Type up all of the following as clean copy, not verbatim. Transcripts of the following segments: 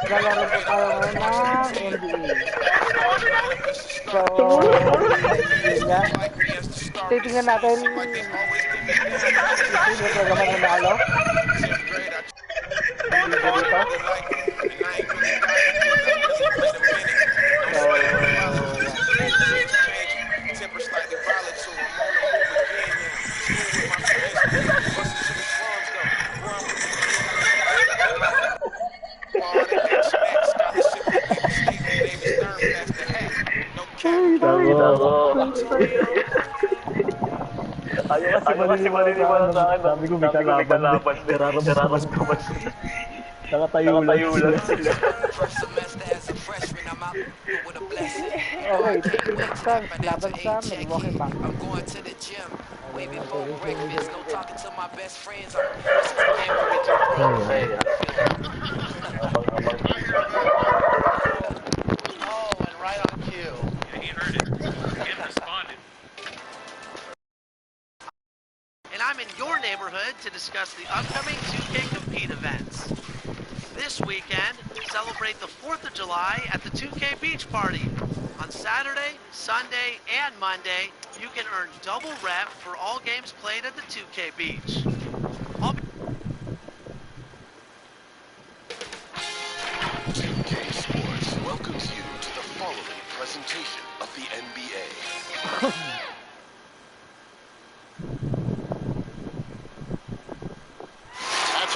Maglalaro po tayo ngayon ng NBA. So, yun nga. Titingnan natin sino talaga mananalo. Dito. So, Ayaw kasi maniniwala sa akin. Sabi ko may kalaban. Nararamdaman ko mas. Nakatayo lang sila. okay, Phoenix Suns laban sa Milwaukee Bucks. I'm in your neighborhood to discuss the upcoming 2K Compete events. This weekend, celebrate the 4th of July at the 2K Beach Party. On Saturday, Sunday, and Monday, you can earn double rep for all games played at the 2K Beach. 2K Sports welcomes you to the following presentation of the NBA.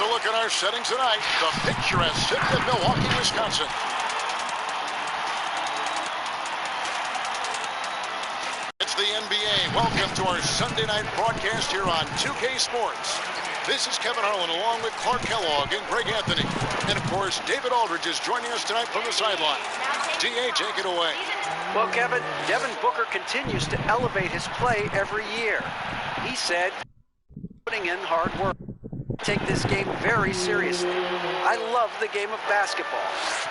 That's a look at our setting tonight. The picturesque city of Milwaukee, Wisconsin. It's the NBA. Welcome to our Sunday night broadcast here on 2K Sports. This is Kevin Harlan along with Clark Kellogg and Greg Anthony. And of course, David Aldridge is joining us tonight from the sideline. DA, take it away. Well, Kevin, Devin Booker continues to elevate his play every year. He said, putting in hard work. Take this game very seriously. I love the game of basketball.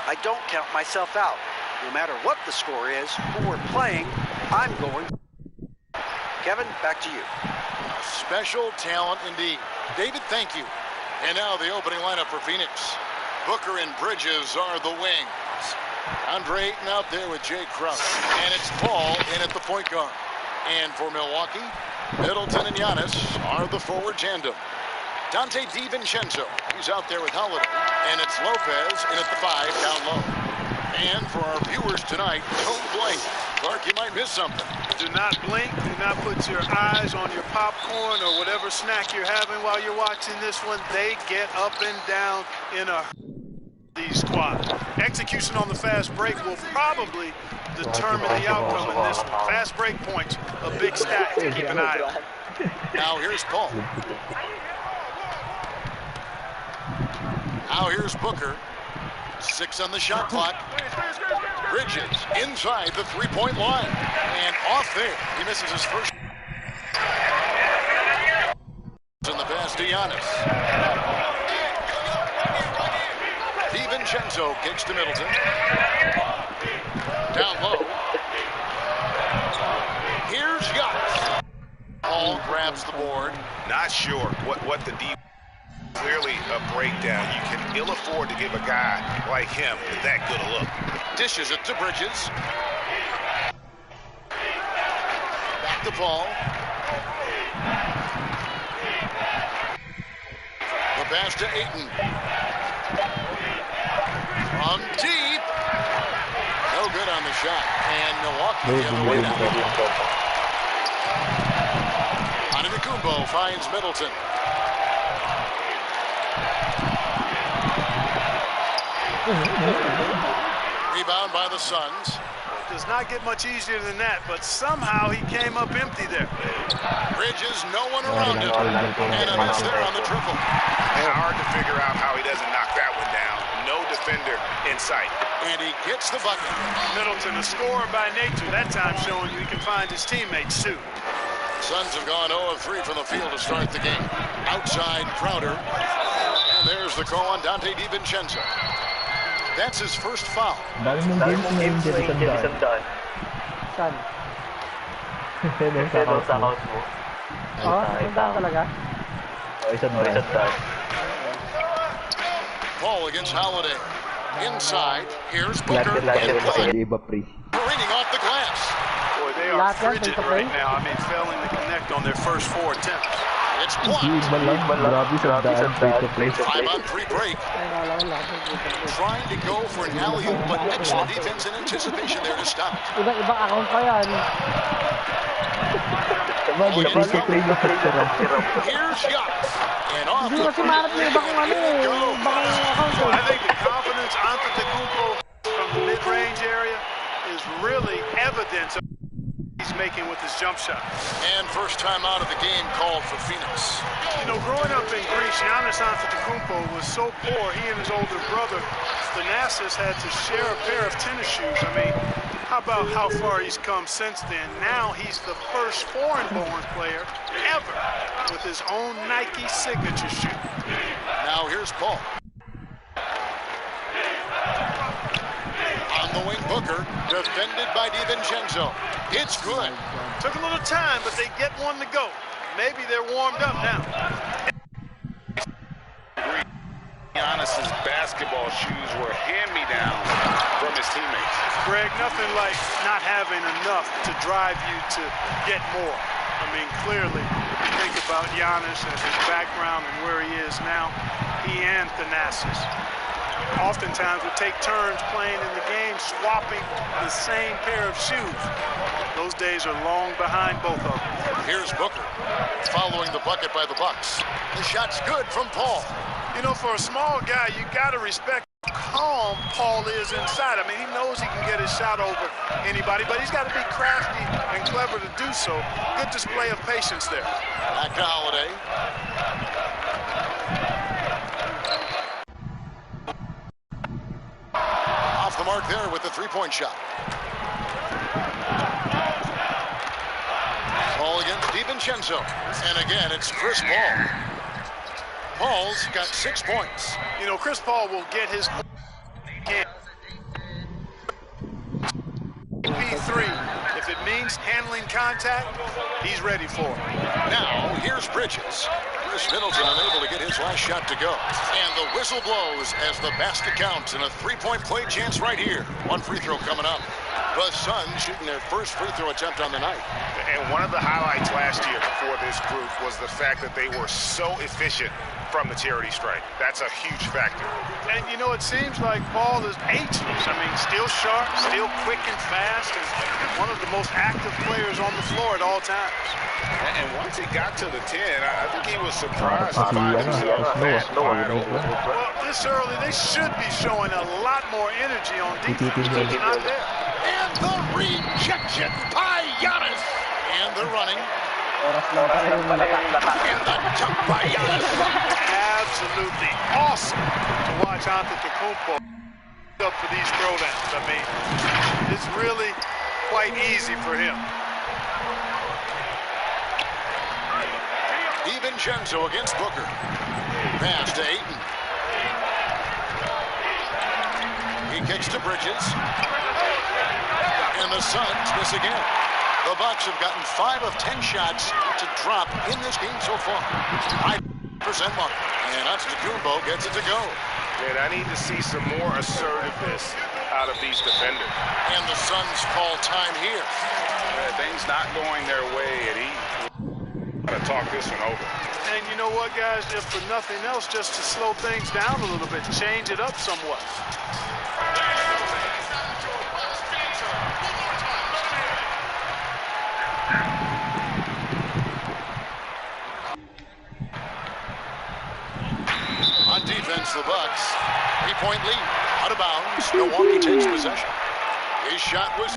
I don't count myself out. No matter what the score is, who we're playing, I'm going. Kevin, back to you. A special talent indeed. David, thank you. And now the opening lineup for Phoenix. Booker and Bridges are the wings. Andre Ayton out there with Jay Crowder. And it's Paul in at the point guard. And for Milwaukee, Middleton and Giannis are the forward tandem. Dante DiVincenzo, he's out there with Holiday. And it's Lopez in at the 5 down low. And for our viewers tonight, don't blink. Clark, you might miss something. Do not blink. Do not put your eyes on your popcorn or whatever snack you're having while you're watching this one. They get up and down in a these squads. Execution on the fast break will probably determine the outcome in this one. Fast break points, a big stat to keep an eye on. Now here's Paul. Now here's Booker. 6 on the shot clock. Bridges inside the three-point line. And off there. He misses his first. In the pass to Giannis. DiVincenzo kicks to Middleton. Down low. Here's Giannis. Paul grabs the board. Not sure what the deep. Clearly a breakdown. You can ill afford to give a guy like him that good a look. Dishes it to Bridges. Back to Paul. The pass to Ayton. From deep. No good on the shot. And Milwaukee the other way now. Antetokounmpo finds Middleton. Rebound by the Suns. Does not get much easier than that, but somehow he came up empty there. Bridges, no one around him. And a miss there on the triple. Hard to figure out how he doesn't knock that one down. No defender in sight. And he gets the bucket. Middleton, a scorer by nature, that time showing you he can find his teammates too. Suns have gone 0 of 3 from the field to start the game. Outside Crowder. And there's the call on Dante DiVincenzo. That's his first foul. Dami mong games na yung Jetison. Saan? Sa house mo. Oo, saan talaga? O, isang daan. Paul against Holiday. Inside, here's Lahat Booker. lahat And sa play. iba pre. Careening off the glass. Boy, they are Lahat yan, frigid pay to right play. now. I mean, failing to connect on their first 4 attempts. It's Hindi blocked. iba lang. Grabe sa daan. Pay to play. 5-on-3 break. Ay, naalala ko lahat ng dito. Trying to go for an alley-oop, but excellent defense and anticipation there to stop it. Ibang account pa yan. Tama, di pay to play na sarap. Here's Giannis. And off Hindi the kasi mahanap yung ibang ano eh. Yung ibang account ko. I think the confidence Antetokounmpo from the mid-range area is really evidence of he's making with his jump shot. And first time out of the game called for Phoenix. You know, growing up in Greece, Giannis Antetokounmpo was so poor, he and his older brother, Thanasis, had to share a pair of tennis shoes. I mean, how about how far he's come since then? Now he's the first foreign-born player ever with his own Nike signature shoe. Now here's Paul. On the wing, Booker, defended by DiVincenzo. It's good. Took a little time, but they get one to go. Maybe they're warmed up now. Giannis's basketball shoes were hand-me-downs from his teammates. Greg, nothing like not having enough to drive you to get more. I mean, clearly, if you think about Giannis and his background and where he is now, he and Thanasis oftentimes would take turns playing in the game, swapping the same pair of shoes. Those days are long behind both of them. Here's Booker, following the bucket by the Bucks. The shot's good from Paul. You know, for a small guy, you got to respect how calm Paul is inside. I mean, he knows he can get his shot over anybody, but he's got to be crafty and clever to do so. Good display of patience there. Back to Holiday. Off the mark there with the three-point shot. Paul against DiVincenzo. And again, it's Chris Paul. Paul's got 6 points. You know, Chris Paul will get his P3. If it means handling contact, he's ready for it. Now, here's Bridges. Chris Middleton unable to get his last shot to go. And the whistle blows as the basket counts and a three-point play chance right here. One free throw coming up. The Suns shooting their first free throw attempt on the night. And one of the highlights last year for this group was the fact that they were so efficient from the charity strike. That's a huge factor. And, you know, it seems like Paul is ageless. I mean, still sharp, still quick and fast, and one of the most active players on the floor at all times. And once he got to the 10, I think he was surprised to find himself that wide open. Well, this early, they should be showing a lot more energy on defense. It's not there. And the rejection by Giannis. And they're running. Oras lang pala yung malaka. And the jump by Giannis. Absolutely awesome to watch Antetokounmpo up for these throwdowns. I mean, it's really quite easy for him. DiVincenzo against Booker. Pass to Ayton. He kicks to Bridges. And the Suns miss again. The Bucks have gotten 5 of 10 shots to drop in this game so far. 5% mark. And Antetokounmpo gets it to go. And I need to see some more assertiveness out of these defenders. And the Suns call time here. Things not going their way at ease. Gotta talk this one over. And you know what, guys? If for nothing else, just to slow things down a little bit, change it up somewhat. On defense, the Bucks. 3-point lead. Out of bounds. Milwaukee takes possession. His shot was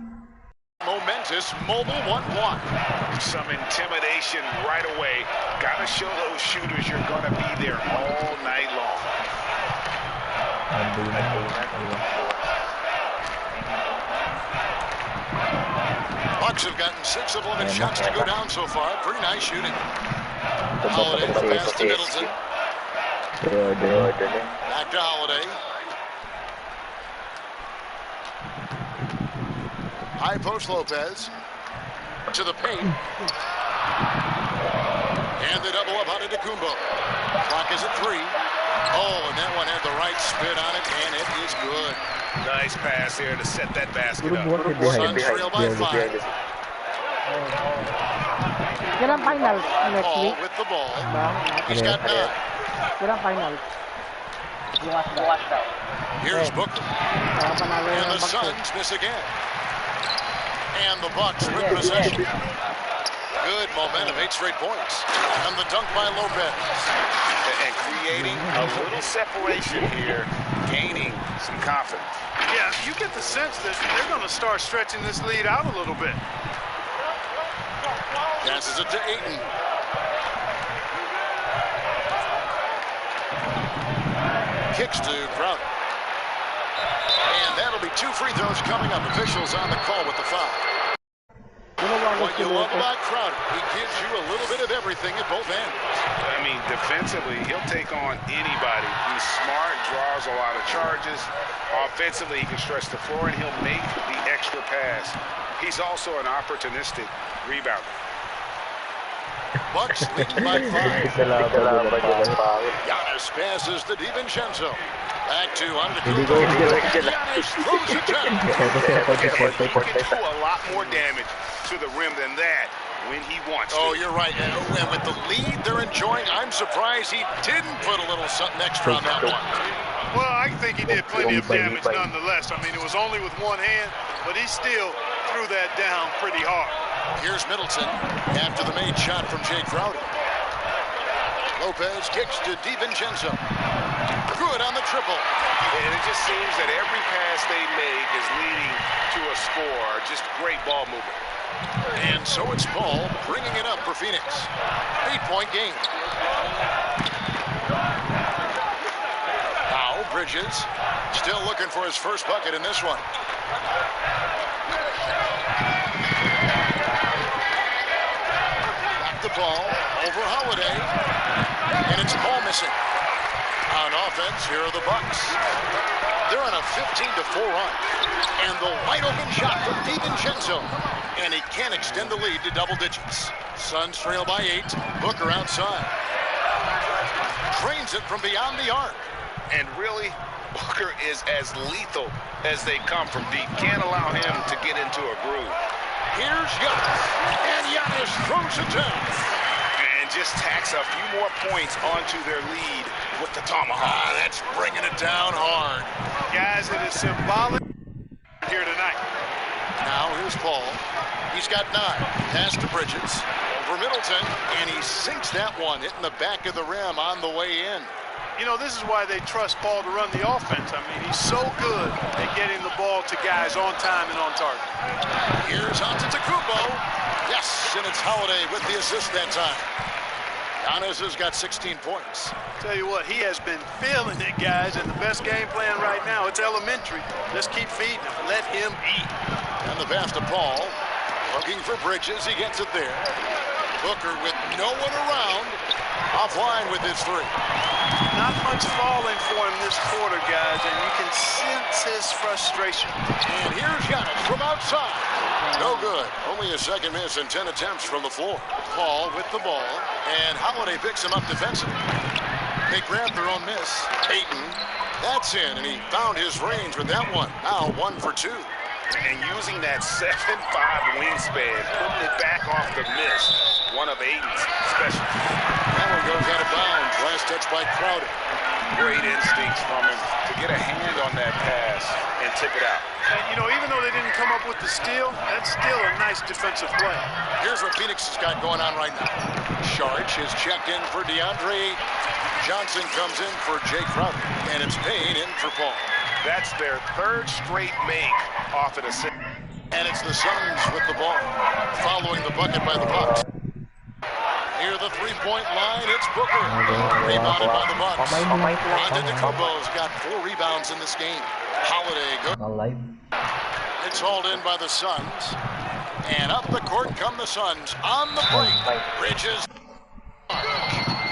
momentous. Mobile 1 block. Some intimidation right away. Gotta show those shooters you're gonna be there all night long. Bucks have gotten 6 of 11 shots to go down so far. Pretty nice shooting. Holiday, the pass to Middleton. Back to Holiday. High post Lopez. To the paint. And the double up on Antetokounmpo. Clock is at 3. Oh, and that one had the right spin on it, and it is good. Nice pass here to set that basket up. Suns trail by 5. Yan ang final next Paul week. with the ball. Ba? He's got 9. Yan ang final. Bukas daw. Here's Booker. Panalo And ng the Bucks. Suns miss again. And the Bucks with possession. Good momentum, 8 straight points. And the dunk by Lopez. And creating a little separation here, gaining some confidence. Yeah, you get the sense that they're going to start stretching this lead out a little bit. Passes it to Ayton. Kicks to Crowder. And that'll be 2 free throws coming up. Officials on the call with the foul. What you love about Crowder, he gives you a little bit of everything at both ends. I mean, defensively, he'll take on anybody. He's smart, draws a lot of charges. Offensively, he can stretch the floor, and he'll make the extra pass. He's also an opportunistic rebounder. Bucks leading by 5. Giannis passes to DiVincenzo. Back to Antetokounmpo. Giannis throws it down. He can do a lot more damage to the rim than that when he wants to. Oh, you're right. And with the lead they're enjoying, I'm surprised he didn't put a little something extra on that one. Well, I think he did plenty of damage nonetheless. I mean, it was only with one hand, but he still threw that down pretty hard. Here's Middleton after the made shot from Jay Crowder. Lopez kicks to DiVincenzo. Good on the triple. And it just seems that every pass they make is leading to a score. Just great ball movement. And so it's Paul bringing it up for Phoenix. 8-point game. Now Bridges still looking for his first bucket in this one. The ball over Holiday, and it's Paul missing. On offense, here are the Bucks. They're on a 15-4 run, and the wide open shot from DiVincenzo, and he can't extend the lead to double digits. Suns trail by 8. Booker outside. Trains it from beyond the arc. And really, Booker is as lethal as they come from deep. Can't allow him to get into a groove. Here's Giannis, and Giannis throws it down. And just tacks a few more points onto their lead with the tomahawk. That's bringing it down hard. Guys, it is symbolic here tonight. Now here's Paul. He's got 9. Pass to Bridges. Over Middleton, and he sinks that one, hitting the back of the rim on the way in. You know, this is why they trust Paul to run the offense. I mean, he's so good at getting the ball to guys on time and on target. Here's Antetokounmpo. Yes, and it's Holiday with the assist that time. Giannis has got 16 points. Tell you what, he has been feeling it, guys, and the best game plan right now, it's elementary. Just keep feeding him. Let him eat. And the pass to Paul. Looking for Bridges. He gets it there. Booker with no one around. Offline with his 3. Not much falling for him this quarter, guys, and you can sense his frustration. And here's Giannis from outside. No good. Only a second miss and 10 attempts from the floor. Paul with the ball, and Holiday picks him up defensively. They grab their own miss. Ayton, that's in, and he found his range with that one. Now 1 for 2. And using that 7'5" wingspan, putting it back off the miss. One of Ayton's special. That one goes out of bounds. Last touch by Crowder. Great instincts from him to get a hand on that pass and tip it out. And, you know, even though they didn't come up with the steal, that's still a nice defensive play. Here's what Phoenix has got going on right now. Sharch is checked in for DeAndre. Johnson comes in for Jay Crowder. And it's Payne in for Paul. That's their 3rd straight make off an assist. And it's the Suns with the ball, following the bucket by the Bucks. Near the 3-point line, it's Booker. Rebounded by the Bucks. Antetokounmpo's got 4 rebounds in this game. Holiday goes. It's hauled in by the Suns. And up the court come the Suns. On the break, Bridges.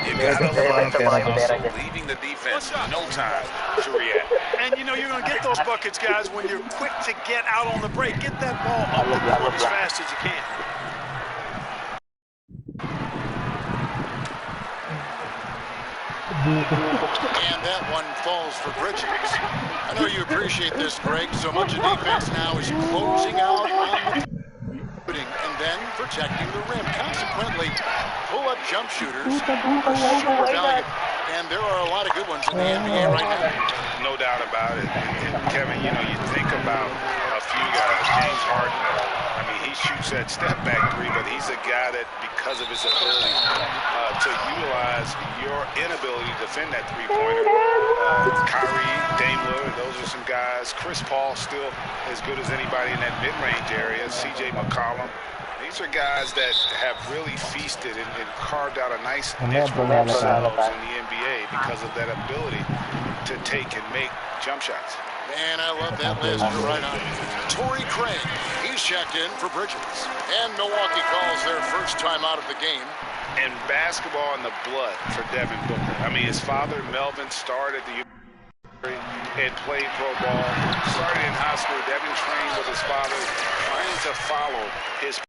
You gotta love also leaving the defense no time to react. And, you know, you're going to get those buckets, guys, when you're quick to get out on the break. Get that ball up the court as fast as you can. And that one falls for Bridges. I know you appreciate this, Greg. So much of defense now is closing out on the and then protecting the rim. Consequently, pull-up jump shooters are super valuable. And there are a lot of good ones in the NBA right now. No doubt about it. And Kevin, you know, you think about a few guys. James Harden, I mean, he shoots that step-back three, but he's a guy that, because of his ability to utilize your inability to defend that three-pointer, Kyrie, Dame Lillard, those are some guys. Chris Paul still as good as anybody in that mid-range area. C.J. McCollum. These are guys that have really feasted and carved out a nice niche for themselves in the NBA because of that ability to take and make jump shots. Man, I love that list. You're right on. Torrey Craig, he's checked in for Bridges. And Milwaukee calls their first time out of the game. And basketball in the blood for Devin Booker. I mean, his father, Melvin, started at the university and played pro ball. Started in high school. Devin trained with his father, trying to follow his.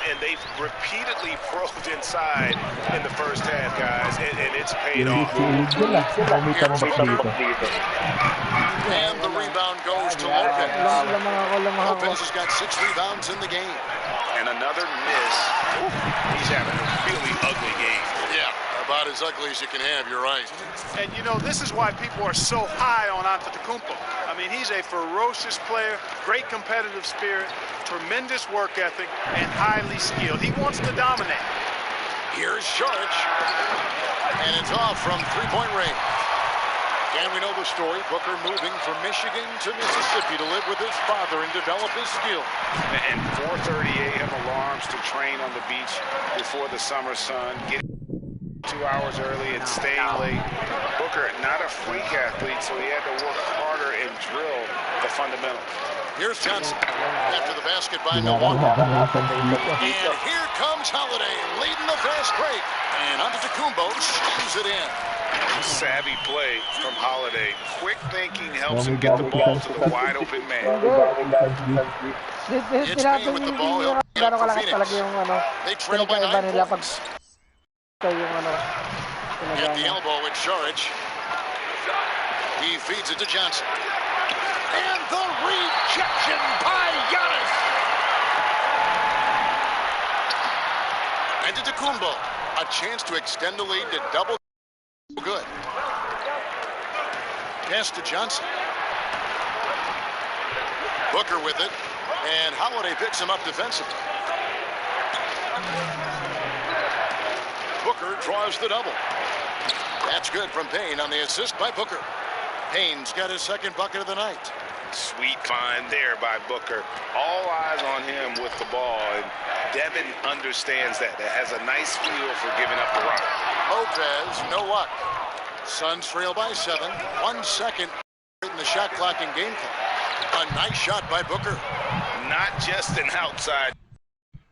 And they've repeatedly probed inside in the first half, guys, and it's paid off. And the rebound goes to Lopez. Lopez has got 6 rebounds in the game. And another miss. He's having a really ugly game. Yeah, about as ugly as you can have, you're right. And, you know, this is why people are so high on Antetokounmpo. I mean, he's a ferocious player, great competitive spirit, tremendous work ethic, and highly skilled. He wants to dominate. Here's Saric. And it's off from three-point range. And we know the story. Booker moving from Michigan to Mississippi to live with his father and develop his skill. And 4:30 a.m. alarms to train on the beach before the summer sun. Getting 2 hours early and staying late. Booker, not a freak athlete, so he had to work harder and drill the fundamentals. Here's Johnson after the basket by Milwaukee. And here comes Holiday leading the fast break. And Antetokounmpo shoots it in. Savvy play from Holiday. Quick thinking helps him get the ball to the wide open man. It's Payne with the ball. They trail by 9 points. At the elbow with Saric. He feeds it to Johnson. And the rejection by Giannis. Antetokounmpo, a chance to extend the lead to double. Good. Pass to Johnson. Booker with it. And Holiday picks him up defensively. Booker draws the double. That's good from Payne on the assist by Booker. Payne's got his second bucket of the night. Sweet find there by Booker. All eyes on him with the ball, and Devin understands that. That has a nice feel for giving up the rock. Lopez, no luck. Suns trail by 7. 1 second in the shot clock and game clock. A nice shot by Booker. Not just an outside.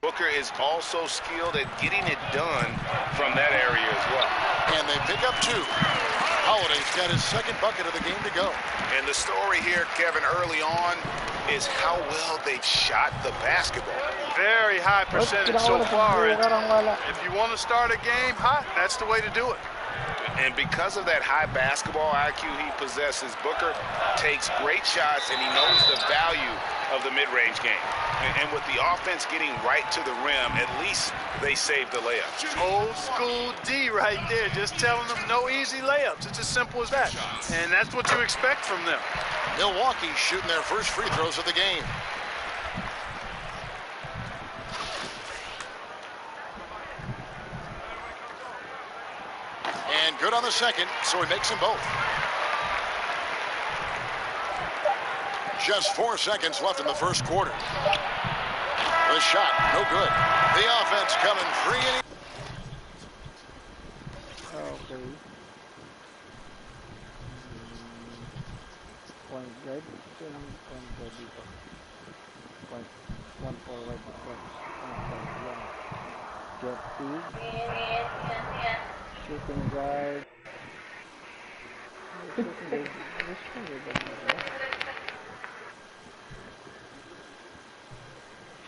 Booker is also skilled at getting it done from that area as well. And they pick up 2. Holiday's got his second bucket of the game to go. And the story here, Kevin, early on is how well they've shot the basketball. Very high percentage so far. And if you want to start a game hot, that's the way to do it. And because of that high basketball IQ he possesses, Booker takes great shots, and he knows the value of the mid-range game. And with the offense getting right to the rim, at least they save the layups. Old school D right there, just telling them no easy layups. It's as simple as that. And that's what you expect from them. Milwaukee shooting their first free throws of the game. And good on the second, so he makes them both. Just 4 seconds left in the first quarter. The shot, no good. The offense coming free. Okay. Point guard, point guard dito. Point, 1 forward, Jet feed. Shooting guard.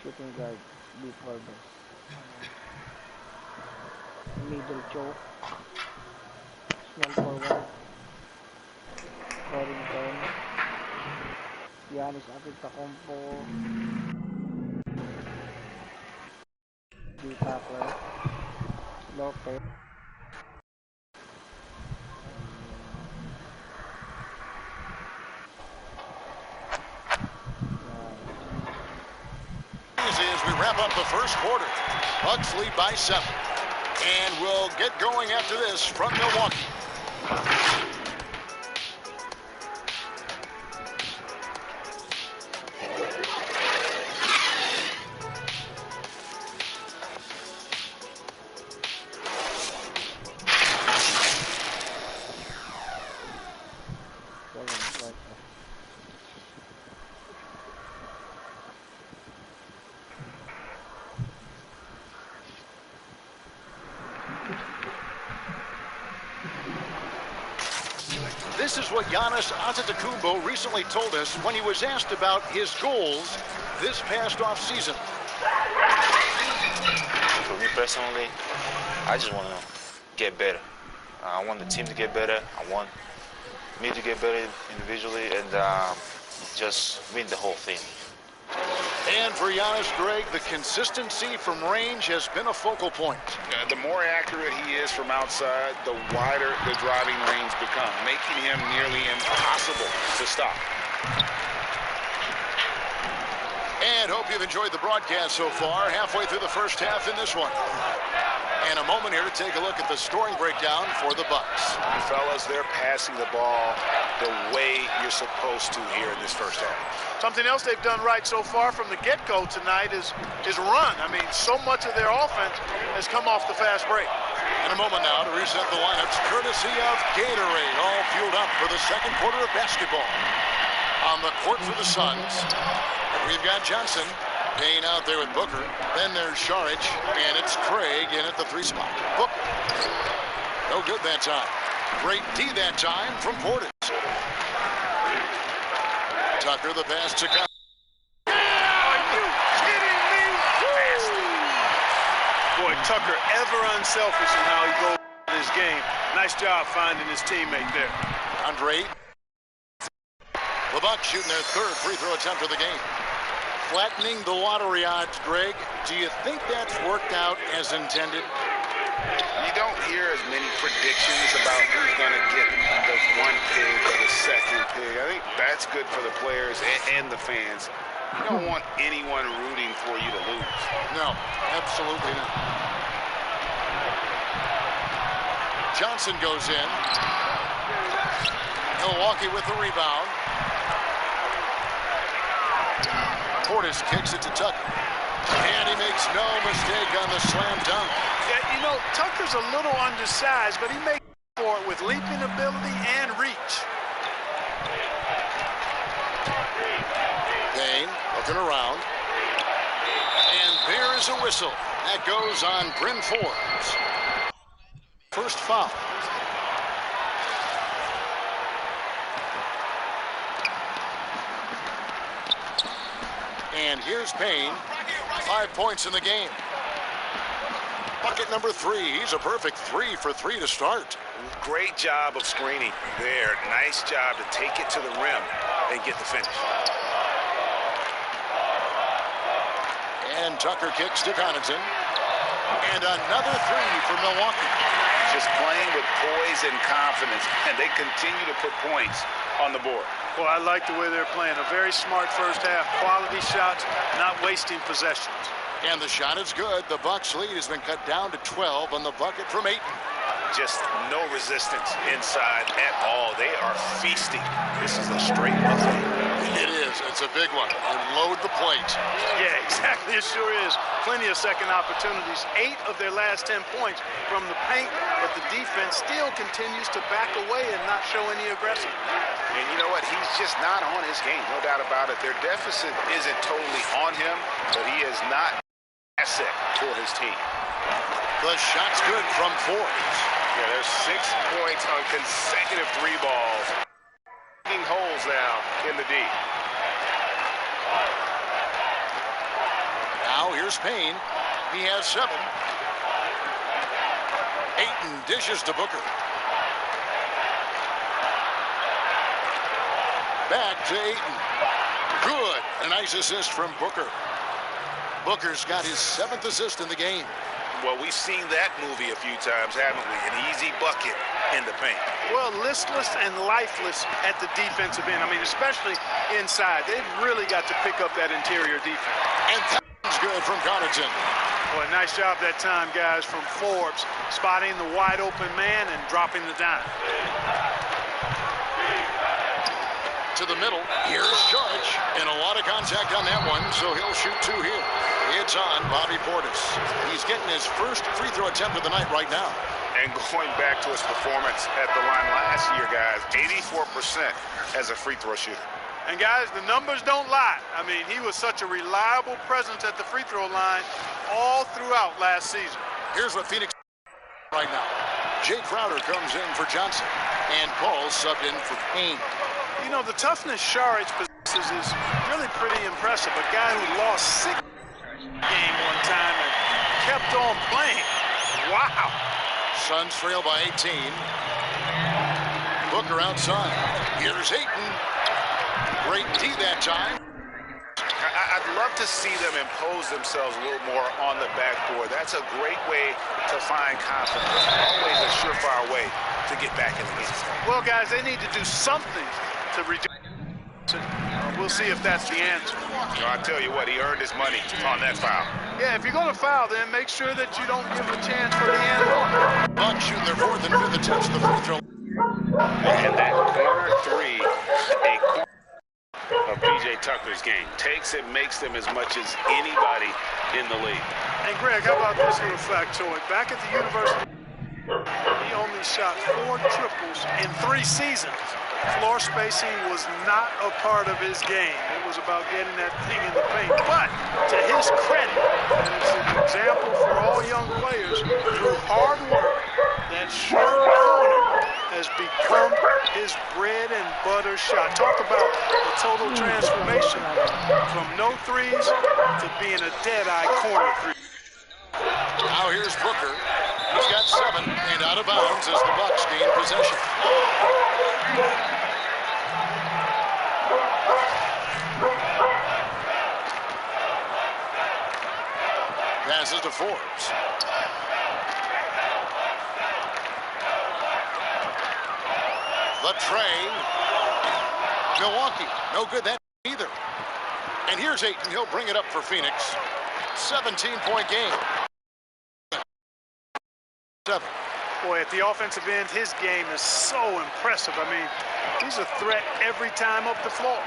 Shooting guard, deep order. Middle choke. 1-for-1. Scoring 10. Giannis Antetokounmpo. Tucker. Lopez. As we wrap up the first quarter, Bucks lead by 7. And we'll get going after this from Milwaukee. This is what Giannis Antetokounmpo recently told us when he was asked about his goals this past offseason. For me personally, I just want to get better. I want the team to get better. I want me to get better individually and just win the whole thing. And for Giannis, Greg, the consistency from range has been a focal point. The more accurate he is from outside, the wider the driving range becomes, making him nearly impossible to stop. And hope you've enjoyed the broadcast so far, halfway through the first half in this one. And a moment here to take a look at the scoring breakdown for the Bucks. Fellas, they're passing the ball the way you're supposed to here in this first half. Something else they've done right so far from the get-go tonight is run. I mean, so much of their offense has come off the fast break. In a moment now to reset the lineups, courtesy of Gatorade, all fueled up for the second quarter of basketball. On the court for the Suns, we've got Johnson, Payne out there with Booker. Then there's Šarić, and it's Craig in at the 3 spot. Booker, no good that time. Great D that time from Portis. Tucker, the pass to Kyle. Are you kidding me? Boy, Tucker ever unselfish in how he goes in his game. Nice job finding his teammate there. Andre. The Bucks shooting their 3rd free throw attempt of the game. Flattening the lottery odds, Greg. Do you think that's worked out as intended? You don't hear as many predictions about who's going to get the 1 pick or the 2nd pick. I think that's good for the players and the fans. You don't want anyone rooting for you to lose. No, absolutely not. Johnson goes in. Milwaukee with the rebound. Portis kicks it to Tucker. And he makes no mistake on the slam dunk. Yeah, you know, Tucker's a little undersized, but he makes for it with leaping ability and reach. Payne looking around. And there is a whistle. That goes on Bryn Forbes. First foul. And here's Payne. 5 points in the game. Bucket number 3. He's a perfect 3 for 3 to start. Great job of screening there. Nice job to take it to the rim and get the finish. And Tucker kicks to Connaughton. And another 3 for Milwaukee. Just playing with poise and confidence, and they continue to put points on the board. Well, I like the way they're playing. A very smart first half. Quality shots, not wasting possessions. And the shot is good. The Bucks lead has been cut down to 12 on the bucket from Ayton. Just no resistance inside at all. They are feasting. This is a straight buffet. It is. It's a big one. And load the plate. Yeah, exactly. It sure is. Plenty of second opportunities. 8 of their last 10 points from the paint, but the defense still continues to back away and not show any aggression. And you know what? He's just not on his game. No doubt about it. Their deficit isn't totally on him, but he is not an asset for his team. The shot's good from Forbes. Yeah, there's 6 points on consecutive 3 balls. Digging holes now in the D. Now here's Payne. He has 7. Ayton dishes to Booker. Back to Ayton. Good. A nice assist from Booker. Booker's got his 7th assist in the game. Well, we've seen that movie a few times, haven't we? An easy bucket in the paint. Well, listless and lifeless at the defensive end. I mean, especially inside. They've really got to pick up that interior defense. And that's good from Connaughton. Boy, nice job that time, guys, from Forbes, spotting the wide open man and dropping the dime. To the middle. Here's Saric. And a lot of contact on that one, so he'll shoot 2 here. It's on Bobby Portis. He's getting his first free throw attempt of the night right now. And going back to his performance at the line last year, guys, 84% as a free throw shooter. And, guys, the numbers don't lie. I mean, he was such a reliable presence at the free throw line all throughout last season. Here's what Phoenix right now. Jay Crowder comes in for Johnson. And Paul subbed in for Payne. You know, the toughness Saric possesses is really pretty impressive. A guy who lost 6 game one time and kept on playing. Wow. Suns trail by 18. Booker outside. Here's Ayton. Great D that time. I'd love to see them impose themselves a little more on the backboard. That's a great way to find confidence. Always a surefire way to get back in the game. Well, guys, they need to do something to reduce. We'll see if that's the answer. You know, I tell you what, he earned his money on that foul. Yeah, if you're going to foul, then make sure that you don't give a chance for the end one. Bucks shooting their 4th and 5th attempts at the free throw. And that corner 3, a corner of P.J. Tucker's game. Takes and makes them as much as anybody in the league. And Greg, how about this little factoid? Back at the university, he only shot 4 triples in 3 seasons. Floor spacing was not a part of his game. It was about getting that thing in the paint. But to his credit, and it's an example for all young players, through hard work, that short corner has become his bread and butter shot. Talk about the total transformation from no threes to being a dead-eye corner three. Now here's Booker. He's got 7 and out of bounds as the Bucks gain possession. Passes to Forbes. The tray. Milwaukee. No good that either. And here's Ayton. He'll bring it up for Phoenix. 17-point game. 7. Boy, at the offensive end, his game is so impressive. I mean, he's a threat every time up the floor.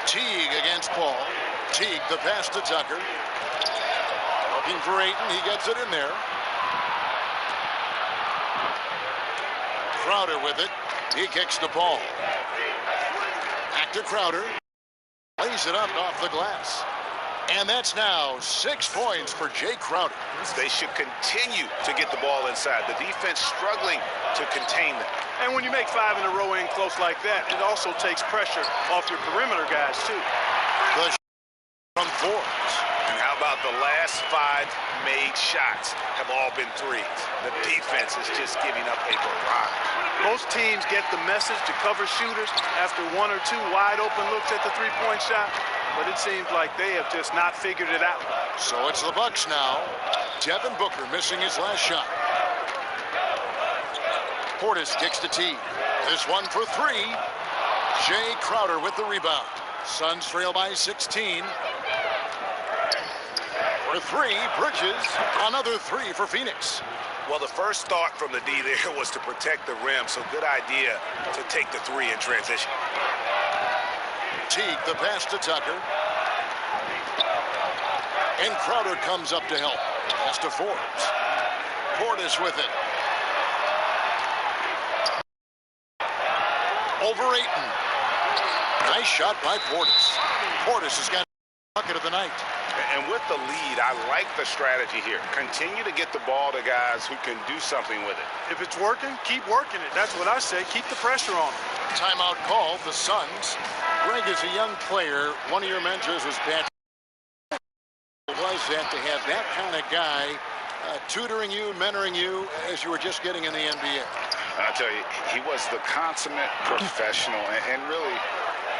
Teague against Paul. Teague, the pass to Tucker. Looking for Ayton. He gets it in there. Crowder with it. He kicks the ball. Back to Crowder. Lays it up off the glass. And that's now 6 points for Jay Crowder. They should continue to get the ball inside. The defense struggling to contain them. And when you make 5 in a row in close like that, it also takes pressure off your perimeter guys, too. The from Forbes. And how about the last 5 made shots have all been threes? The defense is just giving up a barrage. Most teams get the message to cover shooters after 1 or 2 wide open looks at the three-point shot, but it seems like they have just not figured it out. So it's the Bucks now. Devin Booker missing his last shot. Portis kicks to T. This one for 3. Jay Crowder with the rebound. Suns trail by 16. For 3, Bridges. Another 3 for Phoenix. Well, the first thought from the D there was to protect the rim, so good idea to take the 3 in transition. Teague, the pass to Tucker. And Crowder comes up to help. Pass to Forbes. Portis with it. Over Ayton. Nice shot by Portis. Portis has got the bucket of the night. And with the lead, I like the strategy here. Continue to get the ball to guys who can do something with it. If it's working, keep working it. That's what I say. Keep the pressure on them. Timeout called, the Suns. Greg, as a young player, one of your mentors was Pat. Was that to have that kind of guy tutoring you, mentoring you as you were just getting in the NBA? I tell you, he was the consummate professional and really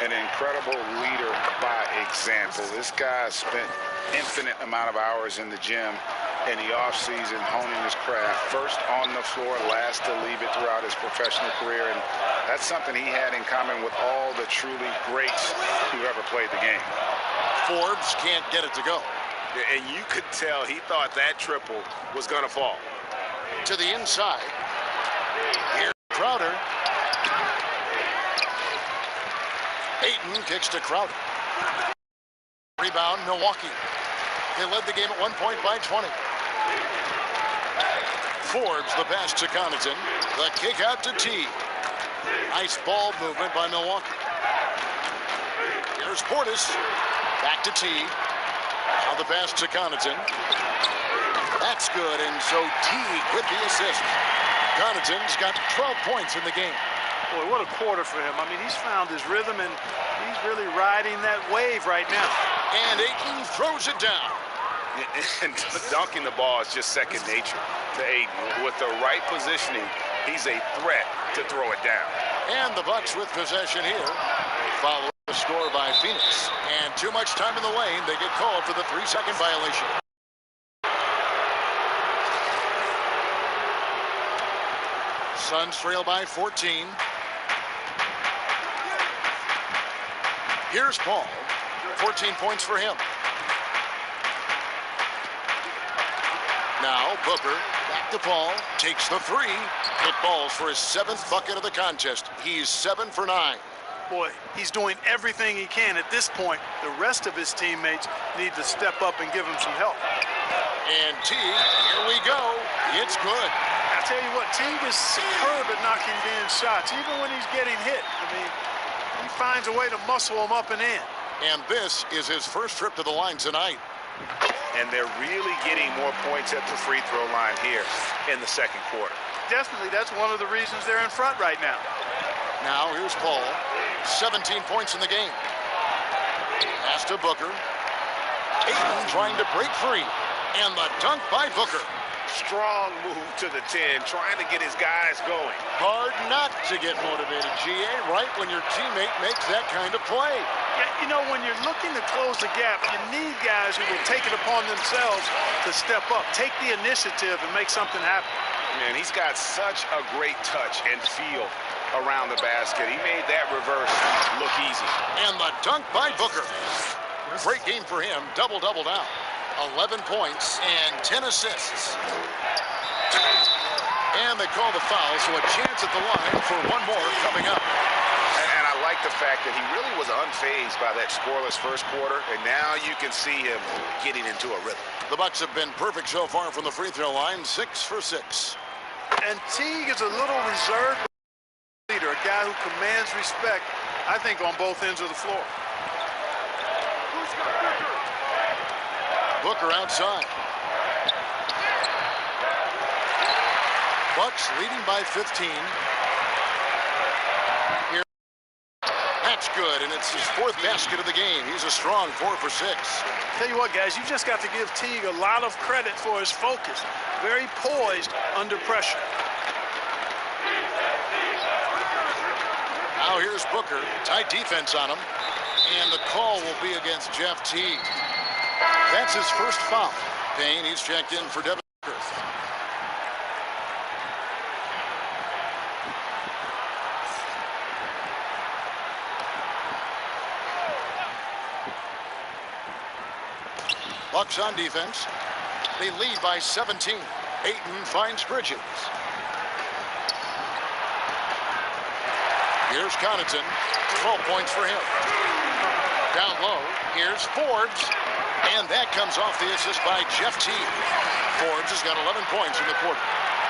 an incredible leader by example. This guy spent infinite amount of hours in the gym in the offseason honing his craft, first on the floor, last to leave it throughout his professional career. And that's something he had in common with all the truly greats who ever played the game. Forbes can't get it to go. And you could tell he thought that triple was going to fall. To the inside. Here's Crowder. Ayton kicks to Crowder. Rebound, Milwaukee. They led the game at 1 point by 20. Forbes, the pass to Connaughton. The kick out to T. Nice ball movement by Milwaukee. Here's Portis. Back to T. Now the pass to Connaughton. That's good, and so T with the assist. Connaughton's got 12 points in the game. Boy, what a quarter for him. I mean, he's found his rhythm, and he's really riding that wave right now. And Ayton throws it down. And dunking the ball is just second nature to Ayton. With the right positioning, he's a threat to throw it down. And the Bucks with possession here. Following the score by Phoenix. And too much time in the lane. They get called for the 3-second violation. Suns trail by 14. Here's Paul. 14 points for him. Now Booker back to Paul. Takes the three. It falls for his 7th bucket of the contest. He's 7 for 9. Boy, he's doing everything he can at this point. The rest of his teammates need to step up and give him some help. And T, here we go. It's good. I tell you what, Teague is superb at knocking down shots, even when he's getting hit. I mean, he finds a way to muscle him up and in. And this is his first trip to the line tonight. And they're really getting more points at the free throw line here in the second quarter. Definitely, that's one of the reasons they're in front right now. Now here's Paul. 17 points in the game. Pass to Booker. Ayton trying to break free. And the dunk by Booker. Strong move to the 10, trying to get his guys going. Hard not to get motivated, GA, right when your teammate makes that kind of play. Yeah, you know, when you're looking to close the gap, you need guys who will take it upon themselves to step up, take the initiative, and make something happen. Man, he's got such a great touch and feel around the basket. He made that reverse look easy. And the dunk by Booker. Great game for him. Double-double now. 11 points and 10 assists. And they call the foul, so a chance at the line for one more coming up. And I like the fact that he really was unfazed by that scoreless first quarter, and now you can see him getting into a rhythm. The Bucks have been perfect so far from the free throw line, 6 for 6. And Teague is a little reserved leader, a guy who commands respect, I think, on both ends of the floor. Booker outside. Bucks leading by 15. Here. That's good, and it's his 4th basket of the game. He's a strong 4 for 6. Tell you what, guys, you just got to give Teague a lot of credit for his focus. Very poised under pressure. Now here's Booker. Tight defense on him. And the call will be against Jeff Teague. That's his first foul. Payne, he's checked in for Devin Booker. Bucks on defense. They lead by 17. Ayton finds Bridges. Here's Connaughton. 12 points for him. Down low. Here's Forbes. And that comes off the assist by Jeff Teague. Forbes has got 11 points in the quarter.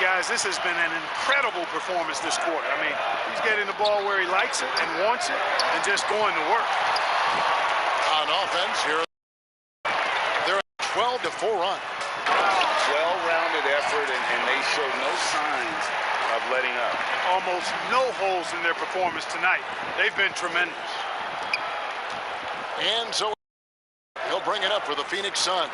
Guys, this has been an incredible performance this quarter. I mean, he's getting the ball where he likes it and wants it and just going to work. On offense, here they're a 12-4 run. Well-rounded effort, and they show no signs of letting up. Almost no holes in their performance tonight. They've been tremendous. And so he'll bring it up for the Phoenix Suns.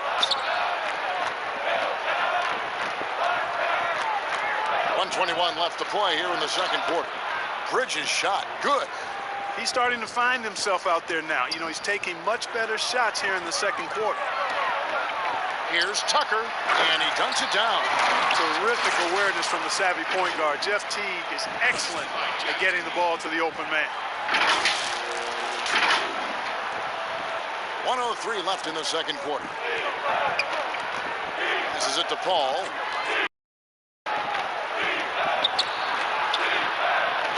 1:21 left to play here in the second quarter. Bridges shot, good. He's starting to find himself out there now. You know, he's taking much better shots here in the second quarter. Here's Tucker, and he dunks it down. Terrific awareness from the savvy point guard. Jeff Teague is excellent at getting the ball to the open man. 1:03 left in the second quarter. This is it to Paul.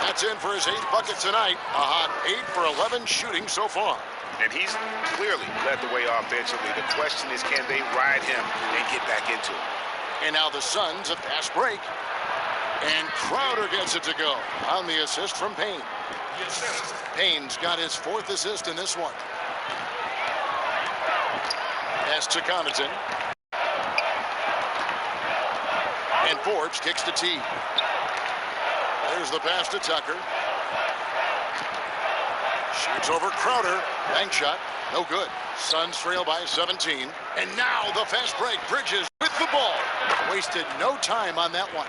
That's in for his 8th bucket tonight. A hot 8 for 11 shooting so far. And he's clearly led the way offensively. The question is, can they ride him and get back into it? And now the Suns, a fast break. And Crowder gets it to go on the assist from Payne. Payne's got his 4th assist in this one. Pass to Connaughton. And Forbes kicks to T. There's the pass to Tucker. Shoots over Crowder. Bank shot. No good. Suns trail by 17. And now the fast break. Bridges with the ball. Wasted no time on that one.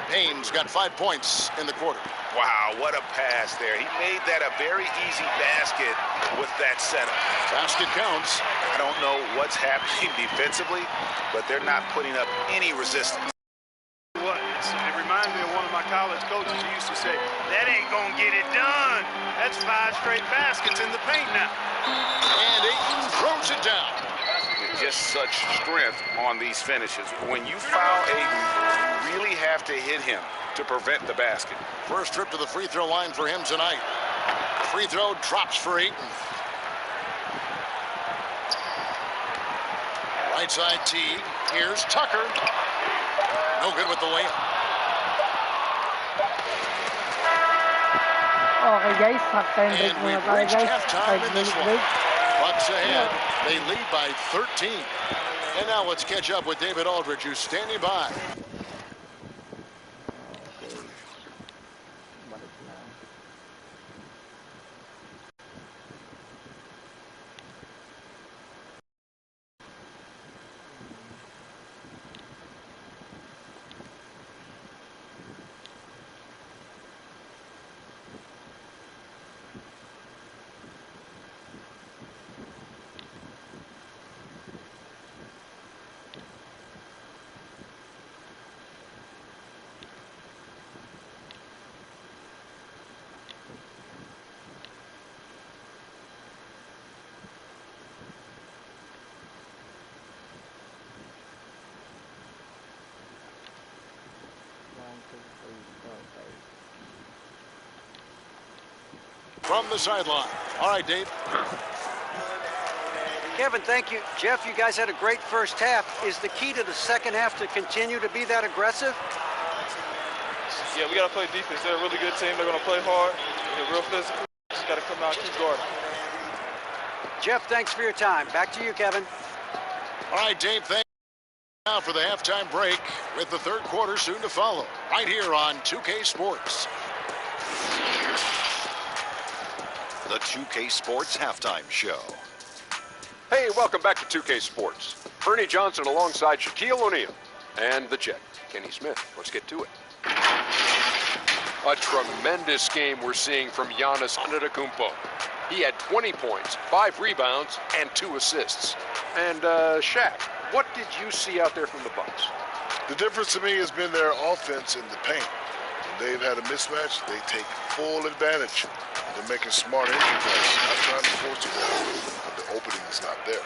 Payne's got 5 points in the quarter. Wow, what a pass there. He made that a very easy basket with that setup. Basket counts. I don't know what's happening defensively, but they're not putting up any resistance. It reminds me of one of my college coaches who used to say, that ain't gonna get it done. That's 5 straight baskets in the paint now. And Ayton throws it down. Just such strength on these finishes. When you foul Ayton, you really have to hit him to prevent the basket. First trip to the free throw line for him tonight. Free throw drops for Ayton. Right side Teague. Here's Tucker. No good with the layup. Okay guys, halftime break And muna we've tayo reached guys. halftime 5 in this minute one. break. Bucks ahead. They lead by 13. And now let's catch up with David Aldridge, who's standing by. Okay. Balik na. From the sideline. All right, Dave. Kevin, thank you. Jeff, you guys had a great first half. Is the key to the second half to continue to be that aggressive? Yeah, we got to play defense. They're a really good team. They're going to play hard. They're real physical. Just got to come out and keep guarding. Jeff, thanks for your time. Back to you, Kevin. All right, Dave, thank you. Now for the halftime break with the third quarter soon to follow. Right here on 2K Sports. The 2K Sports Halftime Show. Hey, welcome back to 2K Sports. Ernie Johnson alongside Shaquille O'Neal. And the Jet, Kenny Smith. Let's get to it. A tremendous game we're seeing from Giannis Antetokounmpo. He had 20 points, 5 rebounds, and 2 assists. And Shaq, what did you see out there from the Bucks? The difference to me has been their offense in the paint. When they've had a mismatch, they take full advantage. They're making smart entry passes, not trying to force it down, but the opening is not there.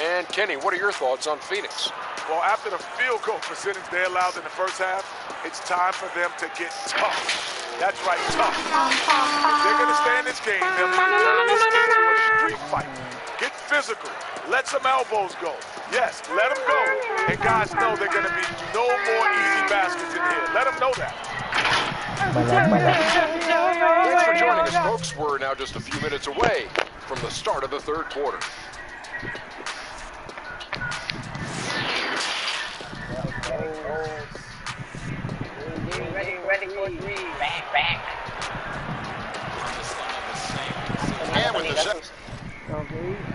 And Kenny, what are your thoughts on Phoenix? Well, after the field goal percentage they allowed in the first half, it's time for them to get tough. That's right, tough. If they're going to stay in this game, they'll need to turn this into a street fight. Get physical. Let some elbows go. Yes, let them go. And guys know they're going to be no more easy baskets in here. Let them know that. Thanks for joining us, folks. We're now just a few minutes away from the start of the third quarter. Ready for 3. Back. And with the set. Okay. Wait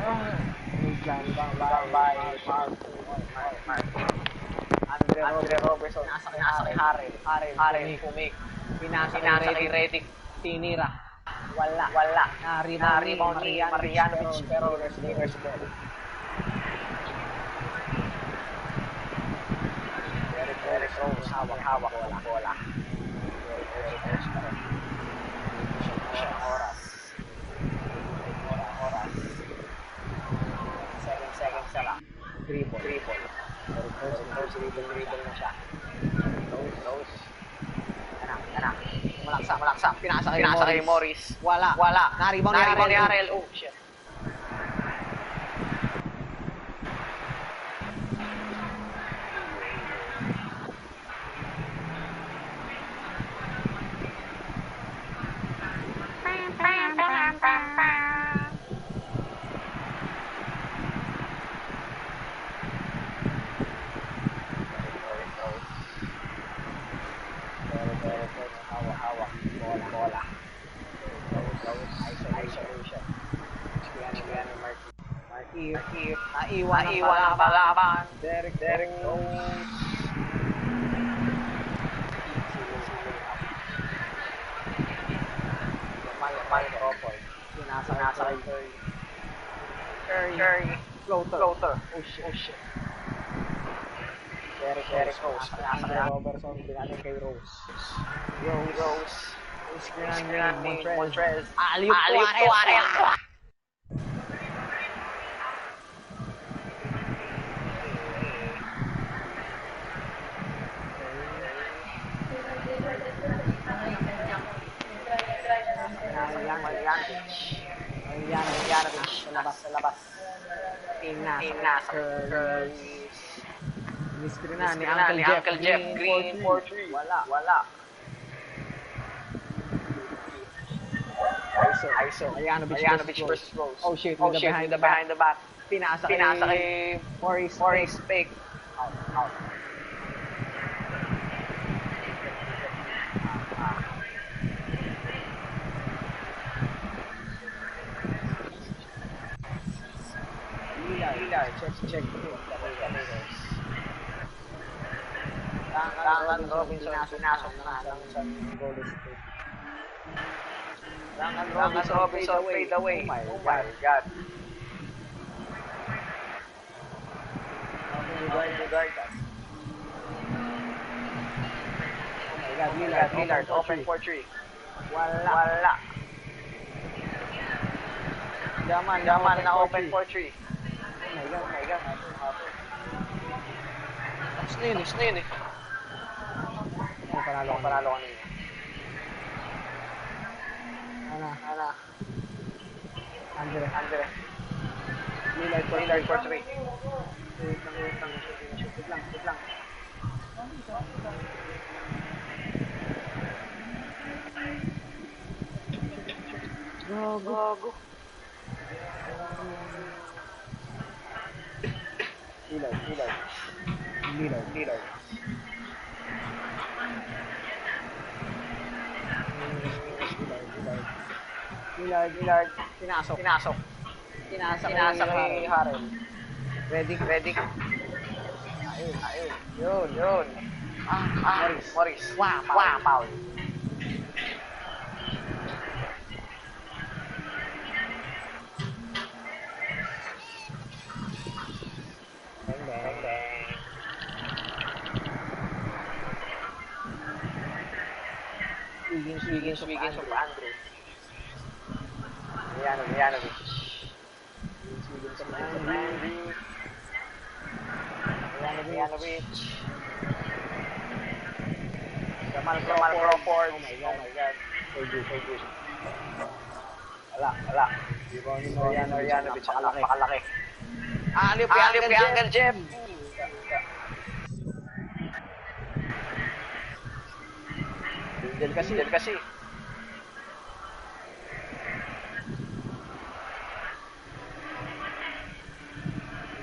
lang. Andre Robertson. Nasa kay Harrell. Pumik. Pinasa kay Redick. Tinira. Wala. Na-rebound ni Marianovic pero reverse ball. Derek Rose, hawak bola. Oras. 7 seconds na lang. Dribble. Derek Rose, dribble na siya. Rose. Anak. Malaksak. Pinasa kay Morris. Wala. Na-rebound ni Harrell. Oh, shit. Hawak. Bola. Isolation. Marquis. Naiwan ang palaban. Derek Rose. Jamal Crawford. Pinasa kay Curry. Floater. Oh shit. Derek Rose. Pinasa kay Robertson. Pinasa kay Rose. Screen ni Montrez. Aliup Tuarez. Marianovic sa labas. Pinasa Curry. Screen na ni Uncle Jeff. Green 4-3. Wala. ISO. Marianovic versus Rose. Oh shit, with the behind the back. Pinasa kay Morris. Fake. Out. Lillard. Check. Duncan Robinson. Pinasok na lang sa Golden State. Duncan Robinson fade away. Oh my God. Guard that. Oh my God, Lillard open for 3. Wala. Jamal na open for 3. Oh my God. Tapos na yun eh. Panalo kanina. Ana. Andre. Lillard for 3. Shoot lang. Go. Lillard. Lillard. Pinasok. Pinasa kay Harrell. Ready. Ayun. Morris. Wow, foul. Bang. Swigins of Andre. Marianovic. Jamal Crawford. Oh my God. So good. Wala. Marianovic, pakalaki. Aliup kay Uncle Jeff. Dil kasi.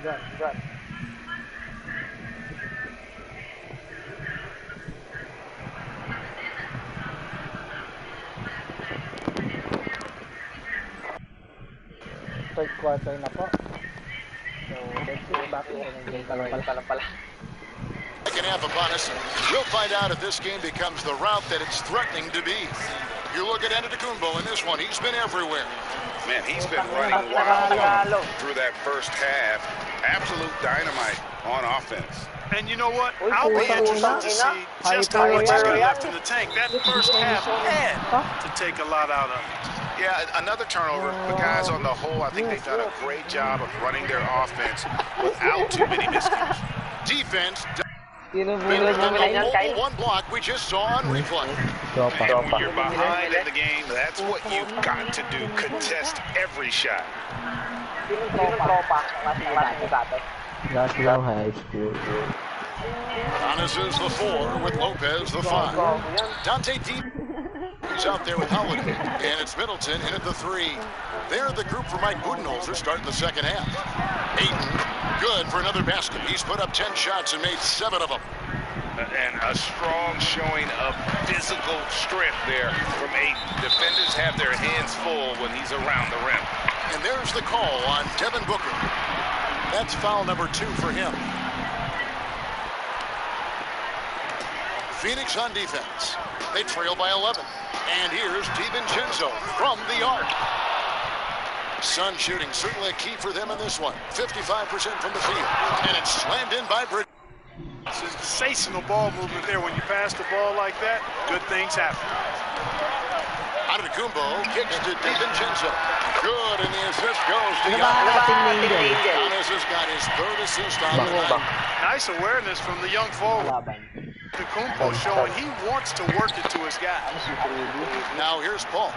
Good. Third quarter na po. So, let's go back to the game pala. second half upon us. We'll find out if this game becomes the route that it's threatening to be. You look at Antetokounmpo in this one. He's been everywhere. Man, he's been running wild through that first half. Absolute dynamite on offense. And you know what? I'll be interested to see just how much is going to left in the tank. That first half had to take a lot out of it. Yeah, another turnover. The guys on the whole, I think they've done a great job of running their offense without too many miscues. Defense. Sinubulan namin lang yan, Kyle. One block we just saw on replay. And when you're behind in the game, that's what you've got to do. Contest every shot. Sinong tropa? Klase dati. Last year high school. Giannis is the 4 with Lopez the 5. Dante Deep is out there with Holiday. And it's Middleton in at the 3. They're the group for Mike Budenholzer starting the second half. Ayton, good for another basket. He's put up 10 shots and made 7 of them. And a strong showing of physical strength there from Ayton. Defenders have their hands full when he's around the rim. And there's the call on Devin Booker. That's foul number 2 for him. Phoenix on defense. They trail by 11. And here's DiVincenzo from the arc. Sun shooting certainly a key for them in this one. 55% from the field. And it's slammed in by Bridges. Sensational ball movement there. When you pass the ball like that, good things happen. Antetokounmpo kicks to DiVincenzo. Good, and the assist goes to Giannis. Giannis has got his 3rd assist on the night. Nice awareness from the young forward. Antetokounmpo showing he wants to work it to his guy. Now here's Paul.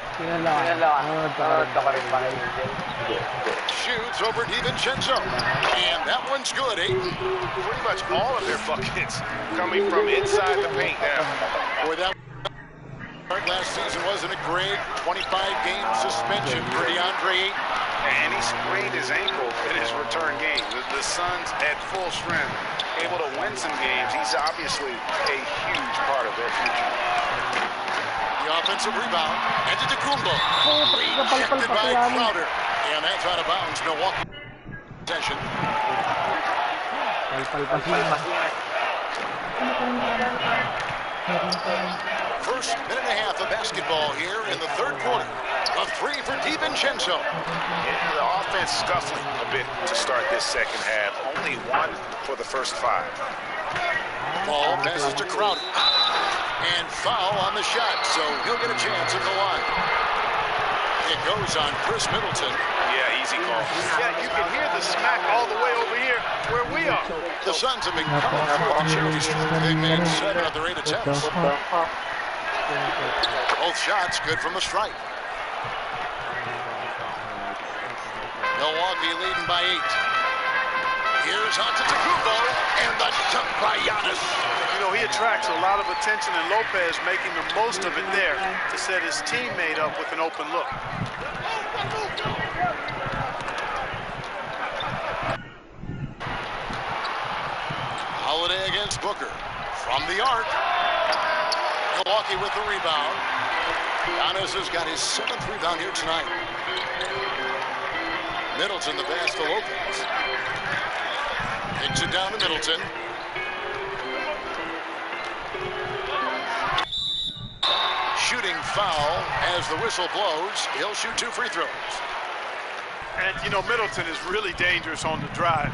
Shoots over DiVincenzo. And that one's good. Pretty much all of their buckets coming from inside the paint now. Boy, that last season wasn't a great 25-game suspension for DeAndre Ayton. And he sprained his ankle in his return game. The Suns at full strength, able to win some games. He's obviously a huge part of their future. The offensive rebound. Antetokounmpo. Rejected by Crowder. And that's out of bounds. Milwaukee possession. First minute and a half of basketball here in the 3rd quarter. A 3 for DiVincenzo. The offense scuffling a bit to start this second half. Only 1 for the first 5. Ball passes to Crowder. And foul on the shot, so he'll get a chance at the line. It goes on Chris Middleton. Yeah, easy call. Yeah, you can hear the smack all the way over here where we are. The Suns have been coming through the charity streak. They've made 7 of their 8 attempts. Both shots good from the stripe. Milwaukee leading by 8. Here's Antetokounmpo, and the dunk by Giannis. You know, he attracts a lot of attention, and Lopez making the most of it there to set his teammate up with an open look. Holiday against Booker. From the arc. Milwaukee with the rebound. Giannis has got his 7th rebound here tonight. Middleton the pass to Lopez. Kicks it down to Middleton. Shooting foul as the whistle blows. He'll shoot 2 free throws. And, you know, Middleton is really dangerous on the drive.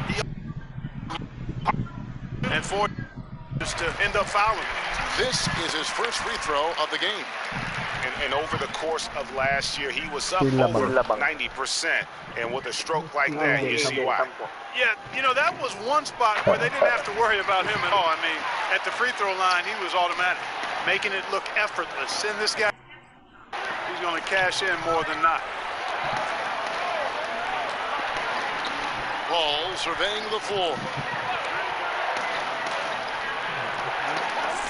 And for just to end up fouling. This is his first free throw of the game. And over the course of last year, he was up over 90%. And with a stroke like that, you see why. Yeah, you know, that was one spot where they didn't have to worry about him at all. I mean, at the free throw line, he was automatic, making it look effortless. And this guy, he's going to cash in more than not. Ball surveying the floor.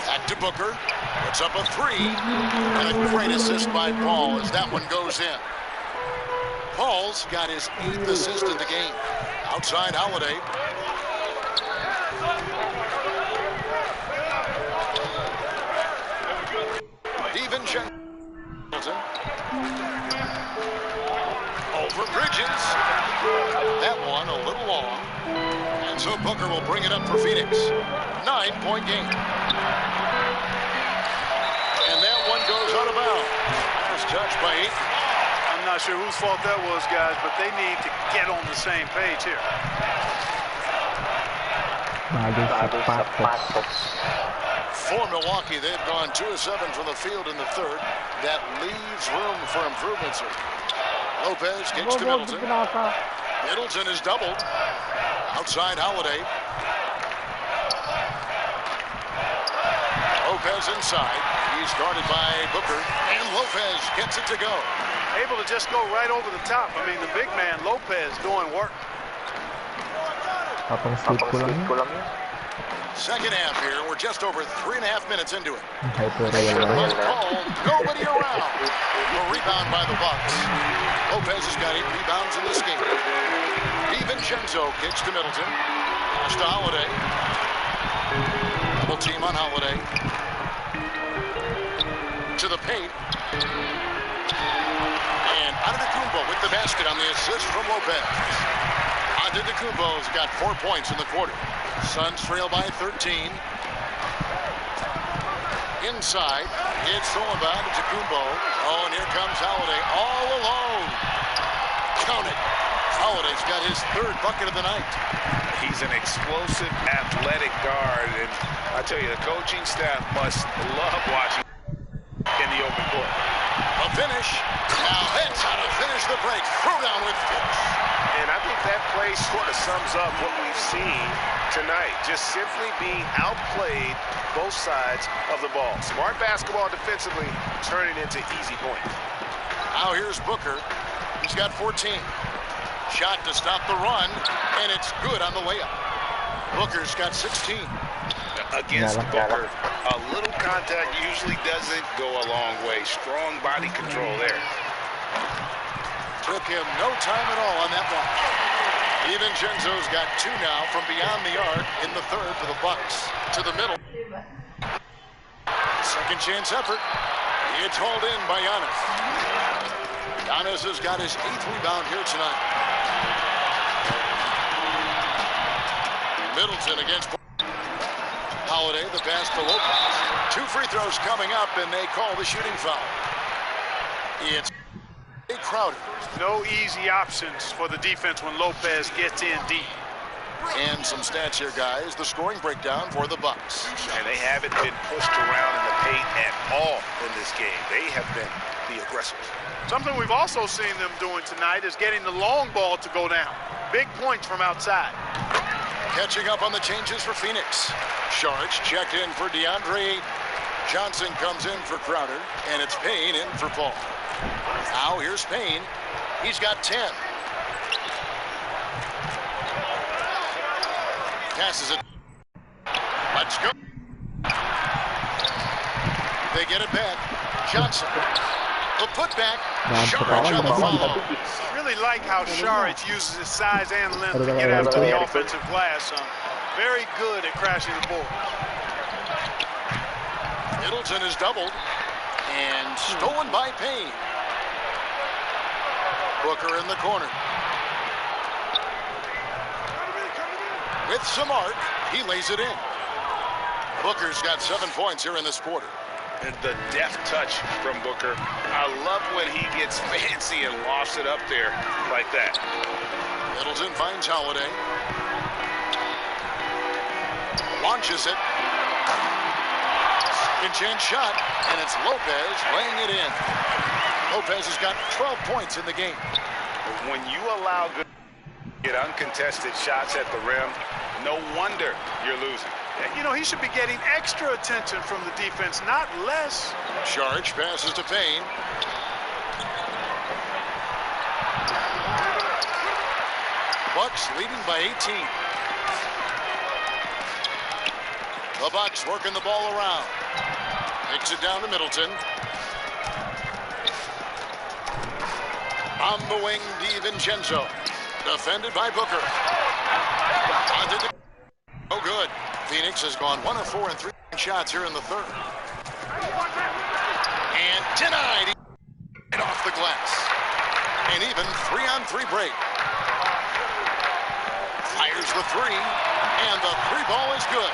Back to Booker. Puts up a 3. And a great assist by Paul as that one goes in. Paul's got his 8th assist in the game. Outside Holiday. DiVincenzo. Over Bridges. That one a little long. And so Booker will bring it up for Phoenix. 9-point game. And that one goes out of bounds. Last touch by Ayton. I'm not sure whose fault that was, guys, but they need to get on the same page here. For Milwaukee, they've gone 2 of 7 from the field in the third. That leaves room for improvements here. Lopez kicks to Middleton. Middleton is doubled. Outside Holiday. Lopez inside. He's guarded by Booker. And Lopez gets it to go. Able to just go right over the top. I mean, the big man, Lopez, doing work. Second half here. We're just over 3.5 minutes into it. Nobody around. A rebound by the Bucks. Lopez has got 8 rebounds in this game. DiVincenzo kicks to Middleton. Pass to Holiday. Double team on Holiday. To the paint. And Antetokounmpo with the basket on the assist from Lopez. Antetokounmpo's got 4 points in the quarter. Suns trail by 13. Inside, it's thrown by Antetokounmpo. Oh, and here comes Holiday all alone. Count it. Holiday's got his 3rd bucket of the night. He's an explosive, athletic guard, and I tell you, the coaching staff must love watching in the open court. A finish. Now that's how to finish the break. Throw down with Phipps. And I think that play sort of sums up what we've seen tonight. Just simply being outplayed both sides of the ball. Smart basketball defensively, turning into easy points. Now here's Booker. He's got 14. Shot to stop the run, and it's good on the layup. Booker's got 16. Against Booker, a little contact usually doesn't go a long way. Strong body control there. Took him no time at all on that one. DiVincenzo's got 2 now from beyond the arc in the third for the Bucks. To the middle. Second chance effort. It's hauled in by Giannis. Giannis has got his 8th rebound here tonight. Middleton against Holiday, the pass to Lopez. 2 free throws coming up, and they call the shooting foul. It's Crowder. No easy options for the defense when Lopez gets in deep. And some stats here, guys. The scoring breakdown for the Bucks. And they haven't been pushed around in the paint at all in this game. They have been the aggressors. Something we've also seen them doing tonight is getting the long ball to go down. Big points from outside. Catching up on the changes for Phoenix. Sharks checked in for DeAndre. Johnson comes in for Crowder, and it's Payne in for Paul. Now here's Payne. He's got 10. Passes it. Let's go. They get it back. Johnson. The putback. Sharge on the follow. Really like how Sharge uses his size and length to get after the offensive glass. Very good at crashing the board. Middleton is doubled and stolen by Payne. Booker in the corner. With some arc, he lays it in. Booker's got 7 points here in this quarter. And the deft touch from Booker. I love when he gets fancy and lofts it up there like that. Middleton finds Holiday. Launches it. Second-chance shot, and it's Lopez laying it in. Lopez has got 12 points in the game. When you allow good get uncontested shots at the rim, no wonder you're losing. You know, he should be getting extra attention from the defense, not less. Sharge passes to Payne. Bucks leading by 18. The Bucks working the ball around. Takes it down to Middleton. On the wing, DiVincenzo. Defended by Booker. Oh, good. Phoenix has gone 1 of 4 and 3 shots here in the third. And denied off the glass. An even 3-on-3 break. Fires the three, and the three ball is good.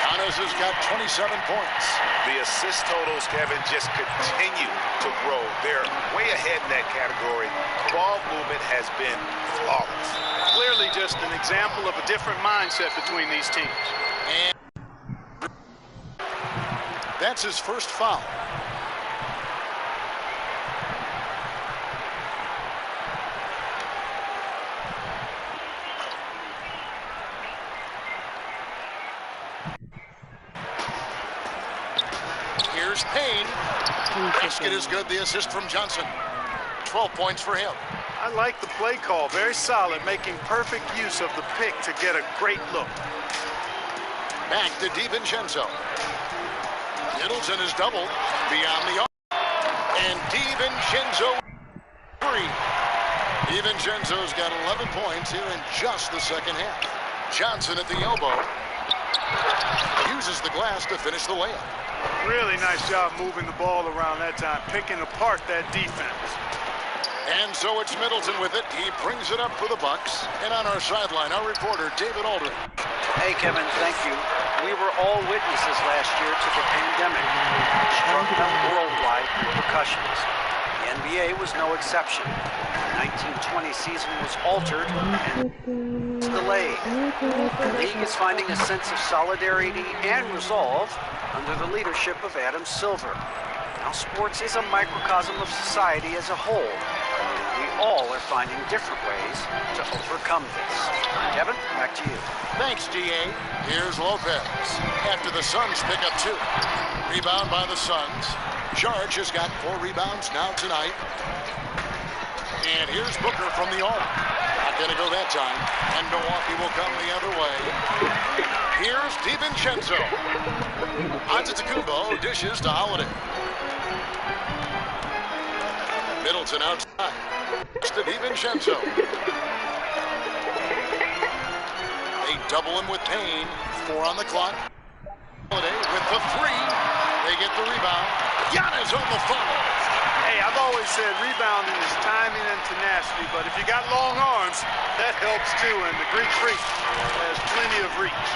Giannis has got 27 points. The assist totals, Kevin, just continue to grow. They're way ahead in that category. Ball movement has been flawless. Clearly just an example of a different mindset between these teams. And that's his first foul. Here's Payne. Basket is good. The assist from Johnson. 12 points for him. I like the play call. Very solid, making perfect use of the pick to get a great look. Back to DiVincenzo. Middleton is doubled beyond the arc. And DiVincenzo three. DiVincenzo's got 11 points here in just the second half. Johnson at the elbow. Uses the glass to finish the layup. Really nice job moving the ball around that time, picking apart that defense. And so it's Middleton with it. He brings it up for the Bucks. And on our sideline, our reporter, David Aldridge. Hey, Kevin, thank you. We were all witnesses last year to the pandemic. It struck them worldwide repercussions. The NBA was no exception. The 1920 season was altered and delayed. The league is finding a sense of solidarity and resolve under the leadership of Adam Silver. Now, sports is a microcosm of society as a whole. We all are finding different ways to overcome this. Kevin, back to you. Thanks, DA. Here's Lopez. After the Suns pick up two. Rebound by the Suns. George has got 4 rebounds now tonight. And here's Booker from the arc. Not going to go that time. And Milwaukee will come the other way. Here's DiVincenzo. Antetokounmpo dishes to Holiday. Middleton outside. To DiVincenzo. They double him with Payne. 4 on the clock. Holiday with the 3. They get the rebound. Giannis on the foul. Hey, I've always said rebounding is timing and tenacity, but if you got long arms, that helps too, and the Greek Freak has plenty of reach.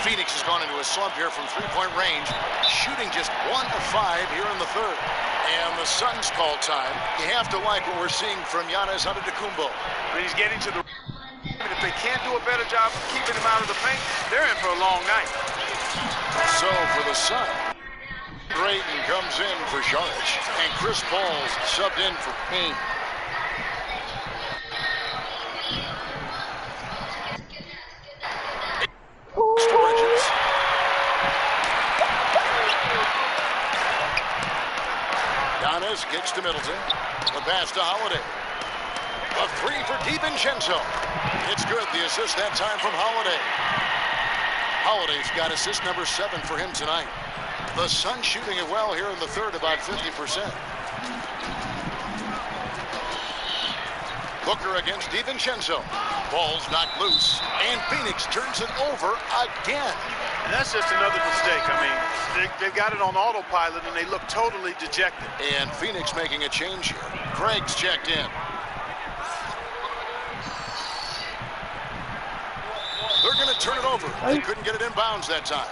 Phoenix has gone into a slump here from three-point range, shooting just 1 of 5 here in the third. And the Suns call time. You have to like what we're seeing from Giannis Antetokounmpo. When he's getting to the... If they can't do a better job of keeping him out of the paint, they're in for a long night. So for the Suns, Drayton comes in for Saric, and Chris Paul's subbed in for Payne. Bridges. Giannis gets to Middleton. The pass to Holiday. A 3 for DiVincenzo. It's good. The assist that time from Holiday. Holiday's got assist number 7 for him tonight. The Suns shooting it well here in the third, about 50%. Booker against DiVincenzo. Ball's knocked loose, and Phoenix turns it over again. And that's just another mistake. I mean, they've got it on autopilot, and they look totally dejected. And Phoenix making a change here. Craig's checked in. They're going to turn it over. They couldn't get it in bounds that time.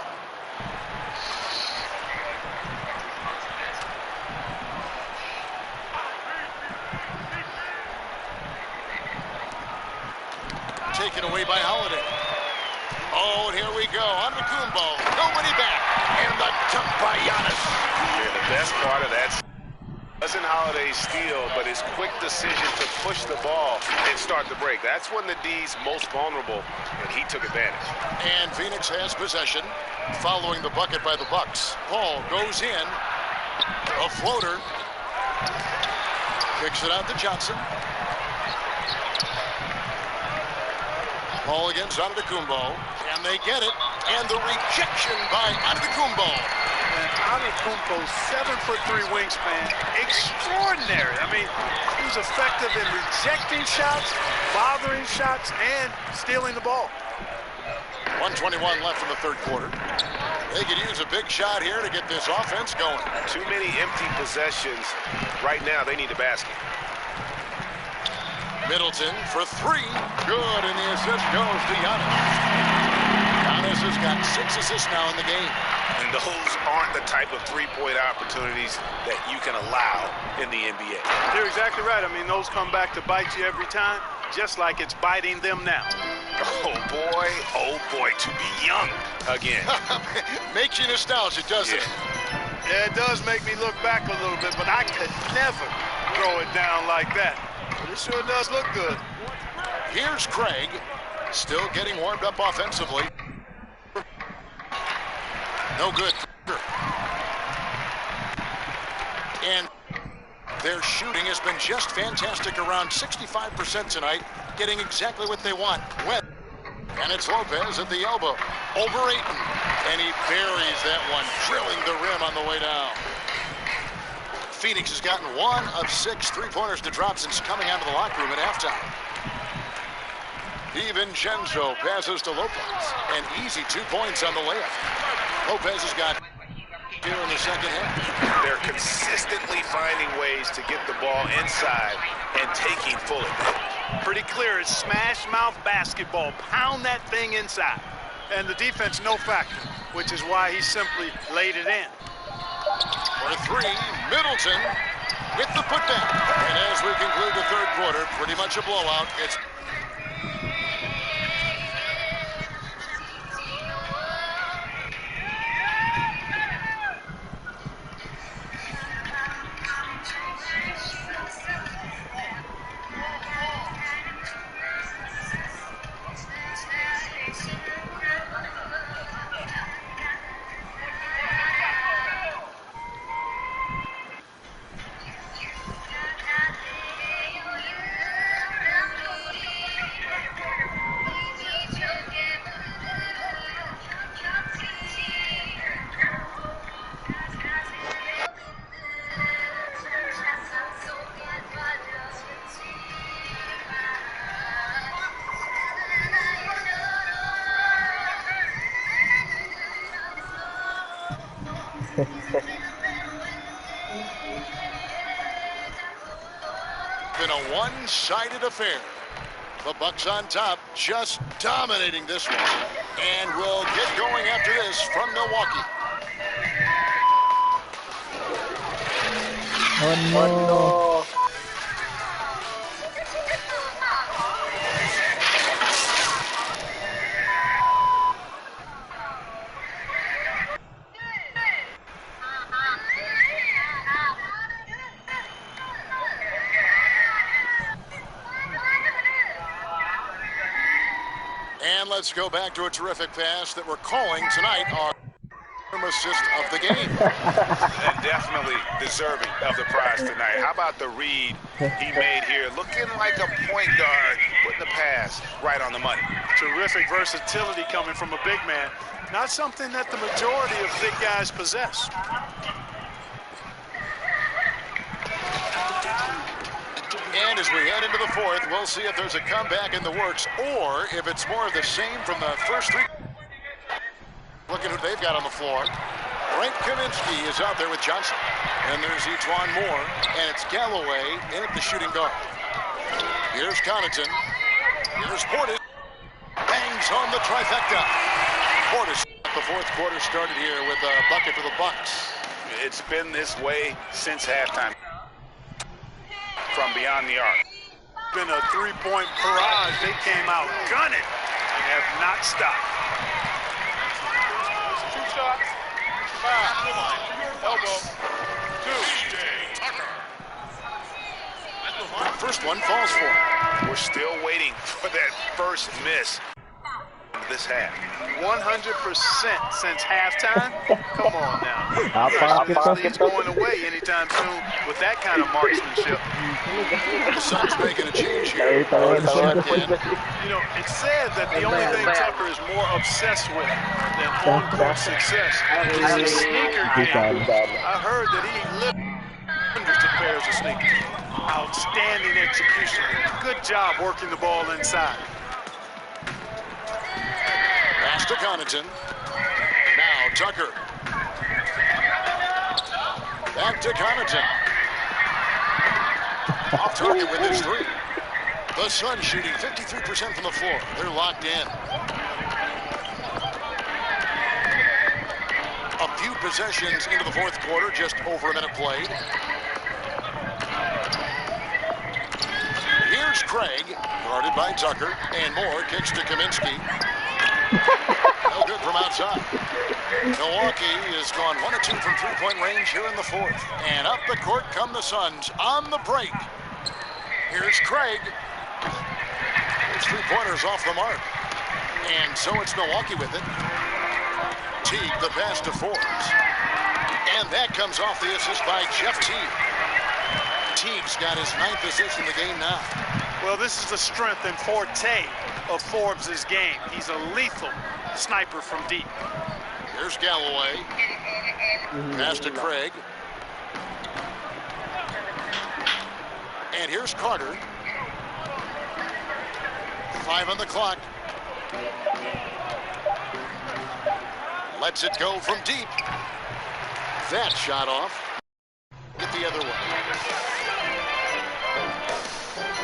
Taken away by Holiday. Oh, and here we go. Antetokounmpo. Nobody back. And the dunk by Giannis. And the best part of that wasn't Holiday's steal, but his quick decision to push the ball and start the break. That's when the D's most vulnerable, and he took advantage. And Phoenix has possession following the bucket by the Bucks. Paul goes in. A floater. Kicks it out to Johnson. Paul against Antetokounmpo, and they get it, and the rejection by Antetokounmpo. And Antetokounmpo's 7'3" wingspan, extraordinary. I mean, he was effective in rejecting shots, bothering shots, and stealing the ball. 1:21 left in the third quarter. They could use a big shot here to get this offense going. Too many empty possessions. Right now, they need a basket. Middleton for three. Good, and the assist goes to Giannis. Giannis has got 6 assists now in the game. And those aren't the type of three-point opportunities that you can allow in the NBA. You're exactly right. I mean, those come back to bite you every time, just like it's biting them now. Oh boy, to be young again. Makes you nostalgic, doesn't it? Yeah, it does make me look back a little bit, but I could never throw it down like that. But it sure does look good. Here's Craig, still getting warmed up offensively. No good. And their shooting has been just fantastic, around 65% tonight, getting exactly what they want. And it's Lopez at the elbow. Over Ayton. And he buries that one, drilling the rim on the way down. Phoenix has gotten 1 of 6 three-pointers to drop since coming out of the locker room at halftime. DiVincenzo passes to Lopez. An easy 2 points on the layup. Lopez has got here in the second half. They're consistently finding ways to get the ball inside and taking full advantage. Pretty clear, it's smash mouth basketball. Pound that thing inside. And the defense, no factor, which is why he simply laid it in. For three, Middleton with the putdown. And as we conclude the third quarter, pretty much a blowout. It's been a one-sided affair. The Bucks on top, just dominating this one. And we'll get going after this from Milwaukee. Oh no. And let's go back to a terrific pass that we're calling tonight our assist of the game. And definitely deserving of the prize tonight. How about the read he made here? Looking like a point guard, putting the pass right on the money. Terrific versatility coming from a big man. Not something that the majority of big guys possess. And as we head into the fourth, we'll see if there's a comeback in the works or if it's more of the same from the first three. Look at who they've got on the floor. Frank Kaminsky is out there with Johnson. And there's Etuan Moore, and it's Galloway in at the shooting guard. Here's Connaughton. Here's Portis. Bangs on the trifecta. Portis, the fourth quarter started here with a bucket for the Bucks. It's been this way since halftime. From beyond the arc. Been a three-point barrage. They came out gunning and have not stopped. 2 shots. 5. Elbow. 2. First one falls for him. We're still waiting for that first miss this half. 100% since halftime? Come on now. This lead's going away anytime soon with that kind of marksmanship. The Suns making a change here. You know, it's said that the only thing Tucker is more obsessed with than on-court success is the sneaker game. I heard that he lived hundreds of pairs of sneakers. Outstanding execution. Good job working the ball inside. Pass to Connaughton. Now Tucker. Back to Connaughton. Off target with his three. The Suns shooting 53% from the floor. They're locked in. A few possessions into the fourth quarter, just over a minute played. Here's Craig, guarded by Tucker, and Moore kicks to Kaminsky. No good from outside. Milwaukee has gone 1 of 2 from three-point range here in the fourth. And up the court come the Suns on the break. Here's Craig. His three-pointer's off the mark. And so it's Milwaukee with it. Teague, the pass to Forbes. And that comes off the assist by Jeff Teague. Teague's got his 9th assist in the game now. Well, this is the strength and forte of Forbes' game. He's a lethal sniper from deep. Here's Galloway. Pass to Craig. And here's Carter. 5 on the clock. Lets it go from deep. That shot off. Get the other way.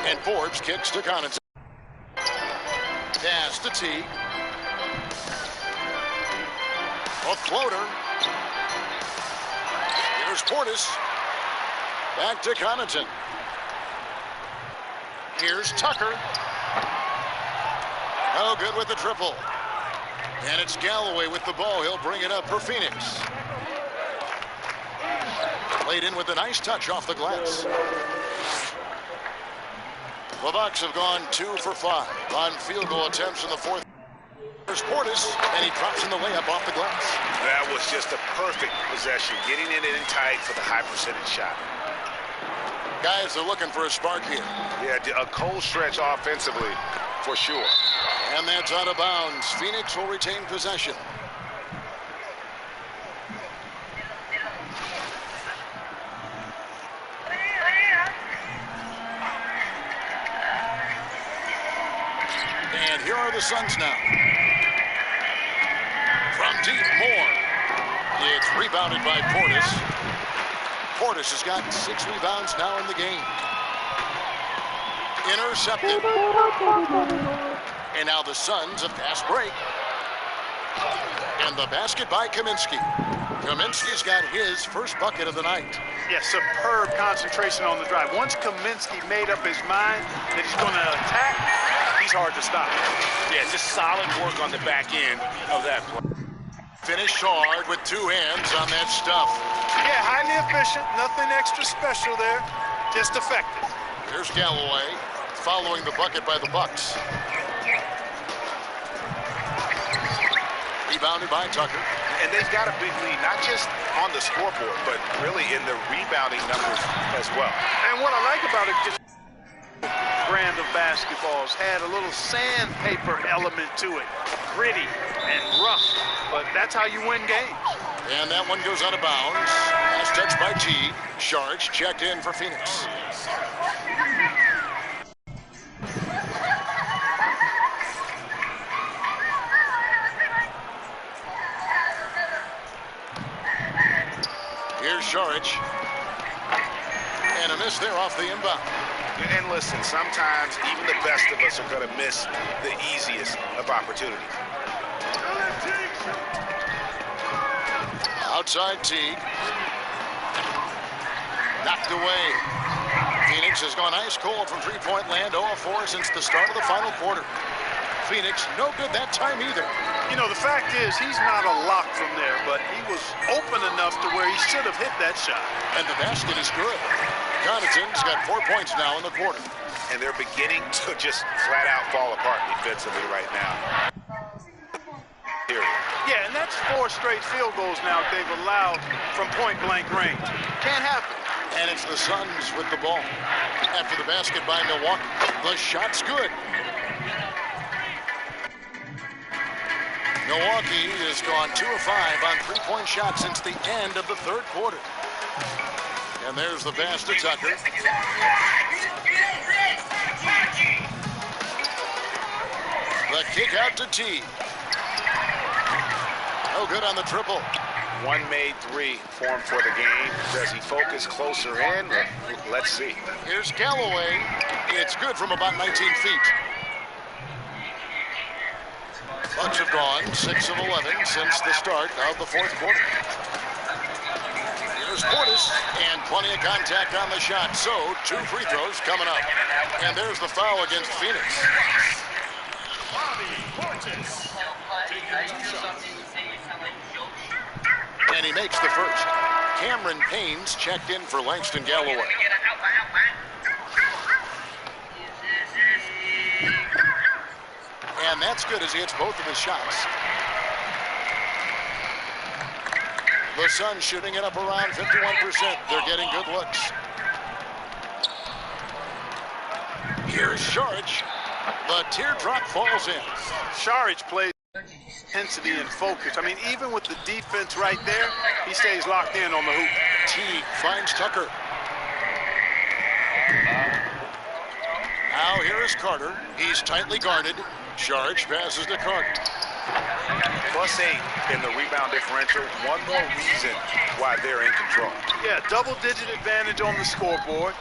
And Forbes kicks to Connaughton. Pass to Teague. A floater. Here's Portis. Back to Connaughton. Here's Tucker. No good with the triple. And it's Galloway with the ball. He'll bring it up for Phoenix. Played in with a nice touch off the glass. The Bucks have gone 2 for 5 on field goal attempts in the fourth. There's Portis, and he drops in the layup off the glass. That was just a perfect possession, getting it in tight for the high percentage shot. Guys are looking for a spark here. Yeah, a cold stretch offensively, for sure. And that's out of bounds. Phoenix will retain possession. And here are the Suns now. From deep, Moore. It's rebounded by Portis. Portis has got 6 rebounds now in the game. Intercepted. And now the Suns a fast break. And the basket by Kaminsky. Kaminsky's got his first bucket of the night. Yes, superb concentration on the drive. Once Kaminsky made up his mind that he's going to attack, he's hard to stop. Yeah, just solid work on the back end of that play. Finished hard with 2 hands on that stuff. Yeah, highly efficient. Nothing extra special there. Just effective. Here's Galloway following the bucket by the Bucks. Rebounded by Tucker. And they've got a big lead, not just on the scoreboard, but really in the rebounding numbers as well. And what I like about it, just brand of basketballs had a little sandpaper element to it. Gritty and rough, but that's how you win games. And that one goes out of bounds. Last touch by Teague. Sharks checked in for Phoenix. Here's Sharich. And a miss there off the inbound. And listen, sometimes even the best of us are going to miss the easiest of opportunities. Outside Teague. Knocked away. Phoenix has gone ice cold from three-point land, 0 of 4 since the start of the final quarter. Phoenix, no good that time either. You know, the fact is, he's not a lock from there, but he was open enough to where he should have hit that shot. And the basket is good. Connaughton's got 4 points now in the quarter. And they're beginning to just flat out fall apart defensively right now. Period. Yeah, and that's 4 straight field goals now they've allowed from point-blank range. Can't happen. And it's the Suns with the ball. After the basket by Milwaukee. The shot's good. Milwaukee has gone 2 of 5 on three-point shots since the end of the third quarter. And there's the pass to Tucker. The kick out to Teague. No good on the triple. One made three for him for the game. Does he focus closer in? Let's see. Here's Galloway. It's good from about 19 feet. Bucks have gone 6 of 11 since the start of the fourth quarter. Here's Portis, and plenty of contact on the shot. So, 2 free throws coming up. And there's the foul against Phoenix. And he makes the first. Cameron Payne's checked in for Langston Galloway. And that's good as he hits both of his shots. The Suns shooting it up around 51%. They're getting good looks. Here's Sharge. The teardrop falls in. Sharge plays intensity and focus. I mean, even with the defense right there, he stays locked in on the hoop. Teague finds Tucker. Now here is Carter. He's tightly guarded. Sharge passes to Carter. +8 in the rebound differential. One more reason why they're in control. Yeah, double-digit advantage on the scoreboard.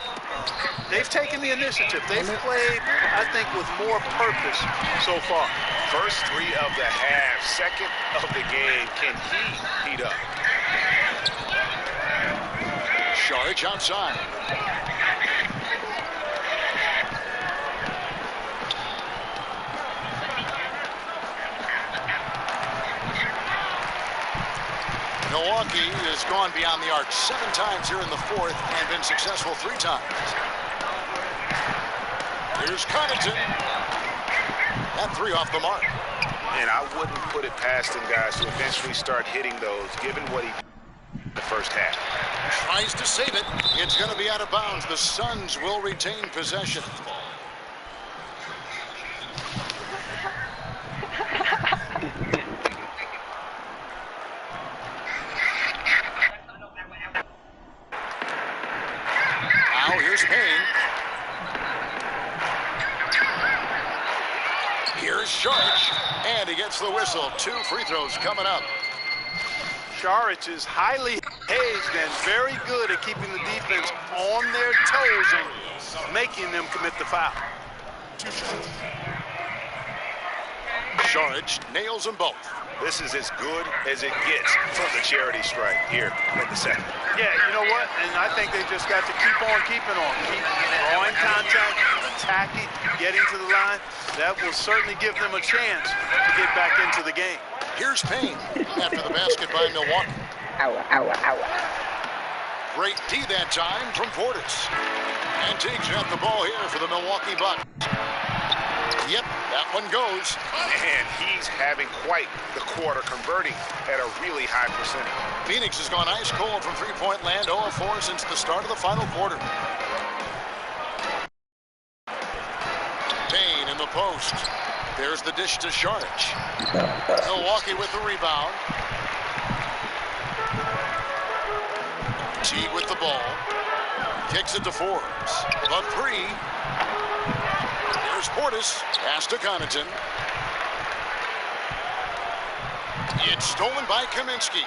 They've taken the initiative. They've played, I think, with more purpose so far. First 3 of the half, second of the game. Can he heat up? Sharge outside. Milwaukee has gone beyond the arc 7 times here in the fourth and been successful 3 times. Here's Connaughton. That 3 off the mark. And I wouldn't put it past him, guys, to eventually start hitting those, given what he did in the first half. Tries to save it. It's going to be out of bounds. The Suns will retain possession. Now here's Payne. Here's Sharge, and he gets the whistle. 2 free throws coming up. Sharge is highly engaged and very good at keeping the defense on their toes and making them commit the foul. Sharge nails them both. This is as good as it gets from the charity stripe here in the second. Yeah, you know what? And I think they just got to keep on keeping on. Keep drawing contact, attacking, getting to the line. That will certainly give them a chance to get back into the game. Here's Payne after the basket by Milwaukee. Great D that time from Portis. And Teague's got the ball here for the Milwaukee Bucks. Yep, that one goes. And he's having quite the quarter, converting at a really high percentage. Phoenix has gone ice cold from three-point land, 0 of 4 since the start of the final quarter. Payne in the post. There's the dish to Sharge. Milwaukee with the rebound. Teague with the ball. Kicks it to Forbes. The 3. There's Portis. Pass to Connaughton. It's stolen by Kaminsky.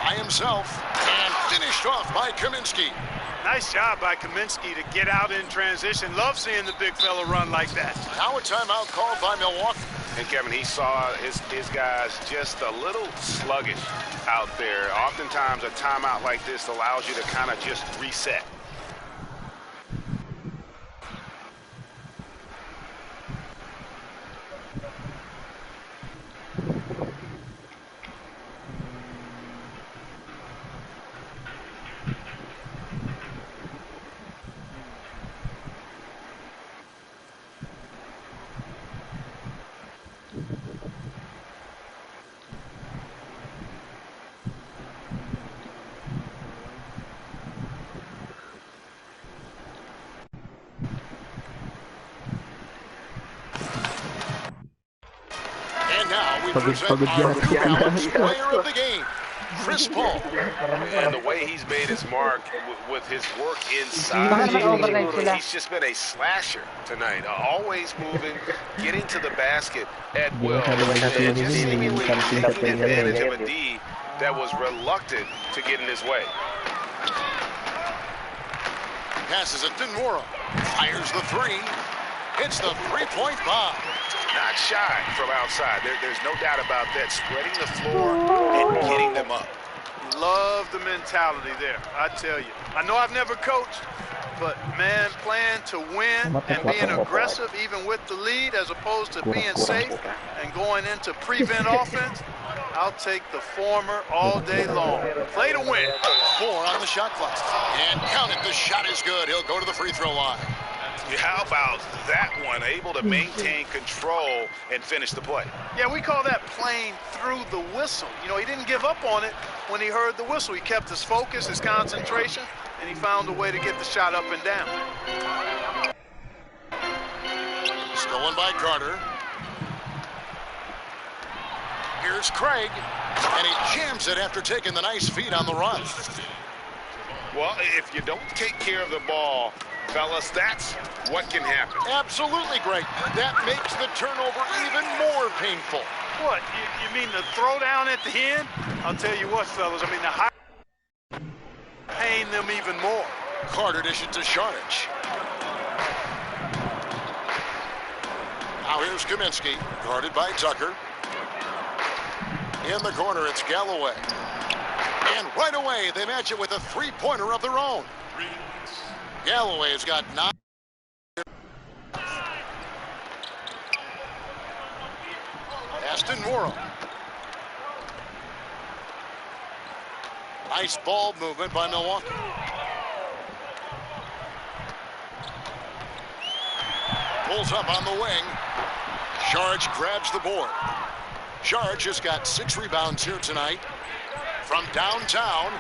By himself. And finished off by Kaminsky. Nice job by Kaminsky to get out in transition. Love seeing the big fella run like that. Now a timeout called by Milwaukee. And Kevin, he saw his guys just a little sluggish out there. Oftentimes a timeout like this allows you to kind of just reset. Present our two-ounce player of the game, Chris Paul. And the way he's made his mark with his work inside, he's just been a slasher tonight. Always moving, getting to the basket at will, and just seemingly taking advantage of a D that was reluctant to get in his way. Passes it to Nora. Fires the three. Hits the three-point bomb. Not shy from outside. There's no doubt about that. Spreading the floor and getting them up. Love the mentality there, I tell you. I know I've never coached, but man, playing to win and being aggressive even with the lead as opposed to being safe and going into prevent offense, I'll take the former all day long. Play to win. 4 on the shot clock. And count it, the shot is good. He'll go to the free throw line. How about that one? Able to maintain control and finish the play. Yeah, we call that playing through the whistle. You know, he didn't give up on it when he heard the whistle. He kept his focus, his concentration, and he found a way to get the shot up and down. Stolen by Carter. Here's Craig, and he jams it after taking the nice feed on the run. Well, if you don't take care of the ball, fellas, that's what can happen. Absolutely, Greg. That makes the turnover even more painful. What, you mean the throwdown at the end? I'll tell you what, fellas, I mean the high pain them even more. Carter dishes to Sharnich. Now here's Kaminsky, guarded by Tucker. In the corner, it's Galloway. And right away, they match it with a three-pointer of their own. Galloway has got 9. Aston Morrow. Nice ball movement by Milwaukee. Pulls up on the wing. Sharge grabs the board. Sharge has got 6 rebounds here tonight. From downtown,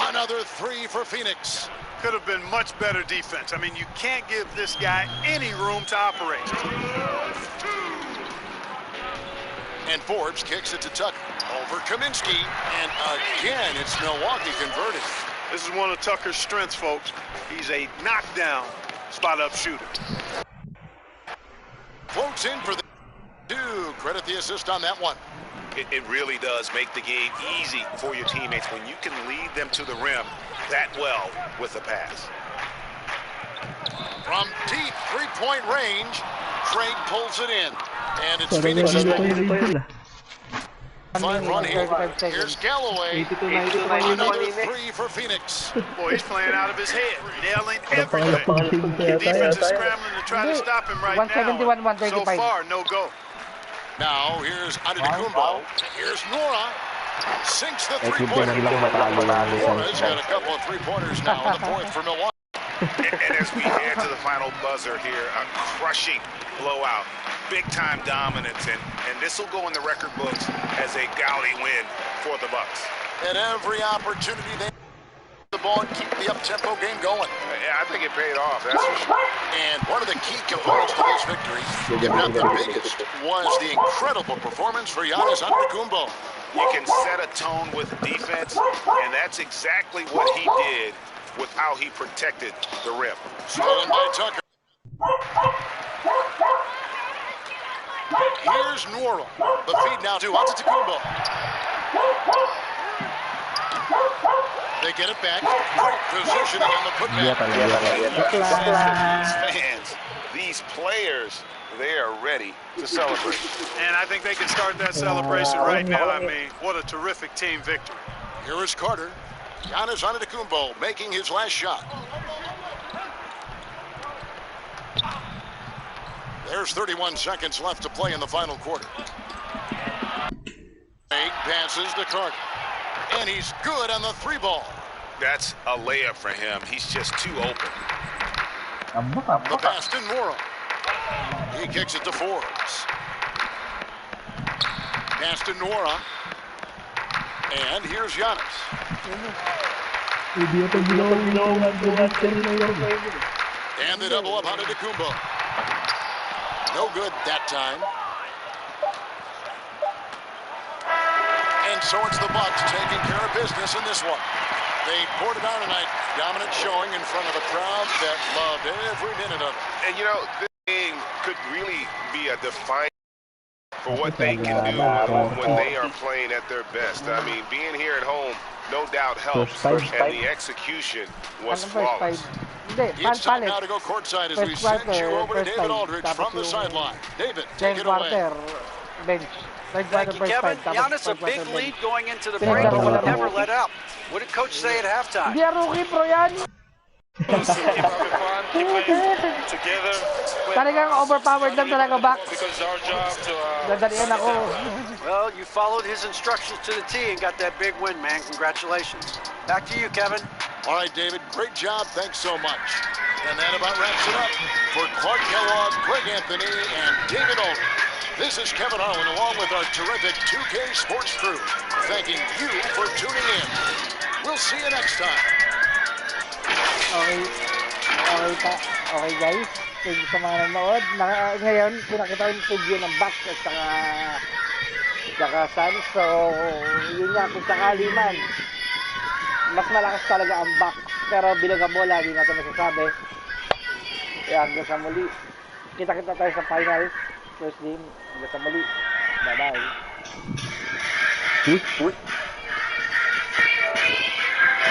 another 3 for Phoenix. Could have been much better defense. I mean, you can't give this guy any room to operate. And Forbes kicks it to Tucker. Over Kaminsky. And again, it's Milwaukee converted. This is one of Tucker's strengths, folks. He's a knockdown spot-up shooter. Floats in for the 2. Credit the assist on that one. It really does make the game easy for your teammates when you can lead them to the rim that well with the pass. From deep three-point range, Craig pulls it in. And it's Phoenix's fine run here. Here's Galloway. Another 3 for Phoenix. Boy, he's playing out of his head, nailing everything. The defense is scrambling to try to stop him right now. So far, no go. Now, here's Antetokounmpo. Here's Nora. Sinks the three-pointer. Nora's got a couple of three-pointers now in the 4th for Milwaukee. And as we head to the final buzzer here, a crushing blowout. Big-time dominance, and this will go in the record books as a gaudy win for the Bucks. At every opportunity, they the ball and keep the up-tempo game going. Yeah, I think it paid off, that's for sure. And one of the key components to this victory, if not the biggest, was the incredible performance for Giannis Antetokounmpo. You can set a tone with defense, and that's exactly what he did with how he protected the rim. Stolen by Tucker. Here's Nora. The feed now to Antetokounmpo. They get it back. Great positioning on the putback. These fans, these players, they are ready to celebrate. And I think they can start that celebration right now. I mean, what a terrific team victory. Here is Carter. Giannis Antetokounmpo making his last shot. There's 31 seconds left to play in the final quarter. Passes to Carter. And he's good on the 3 ball. That's a layup for him. He's just too open. The pass to Nora. He kicks it to Forbes. Pass to Nora. And here's Giannis. And they double up on Antetokounmpo. No good that time. And so it's the Bucks taking care of business in this one. They poured it on tonight. Dominant showing in front of a crowd that loved every minute of it. And you know, this game could really be a defining for what they can do when they are playing at their best. I mean, being here at home no doubt helps, and the execution was flawless. It's time now to go courtside as we send you over to David Aldridge from the sideline. David, take it away. Bench. Thank you, Kevin. Giannis a big lead going into the break, but never let up. What did Coach say at halftime? Hindi rookie pro yan. Together. Talagang overpowered lang talaga back. Because our job to Dadalian ako. Well, you followed his instructions to the T and got that big win, man. Congratulations. Back to you, Kevin. All right, David, great job. Thanks so much. And that about wraps it up for Clark Kellogg, Greg Anthony, and David Aldridge. This is Kevin Harlan along with our terrific 2K Sports crew, thanking you for tuning in. We'll see you next time. Okay guys. Thank you sa mga nanonood. Ngayon, pinakita ko yung video ng Bucks at saka SUNS. So, yun nga, kung sakali man, mas malakas talaga ang Bucks. Pero bilog ang bola, hindi natin masasabi. Kaya hanggang sa muli. Kita-kita tayo sa finals. First game. Hanggang sa muli. Bye-bye.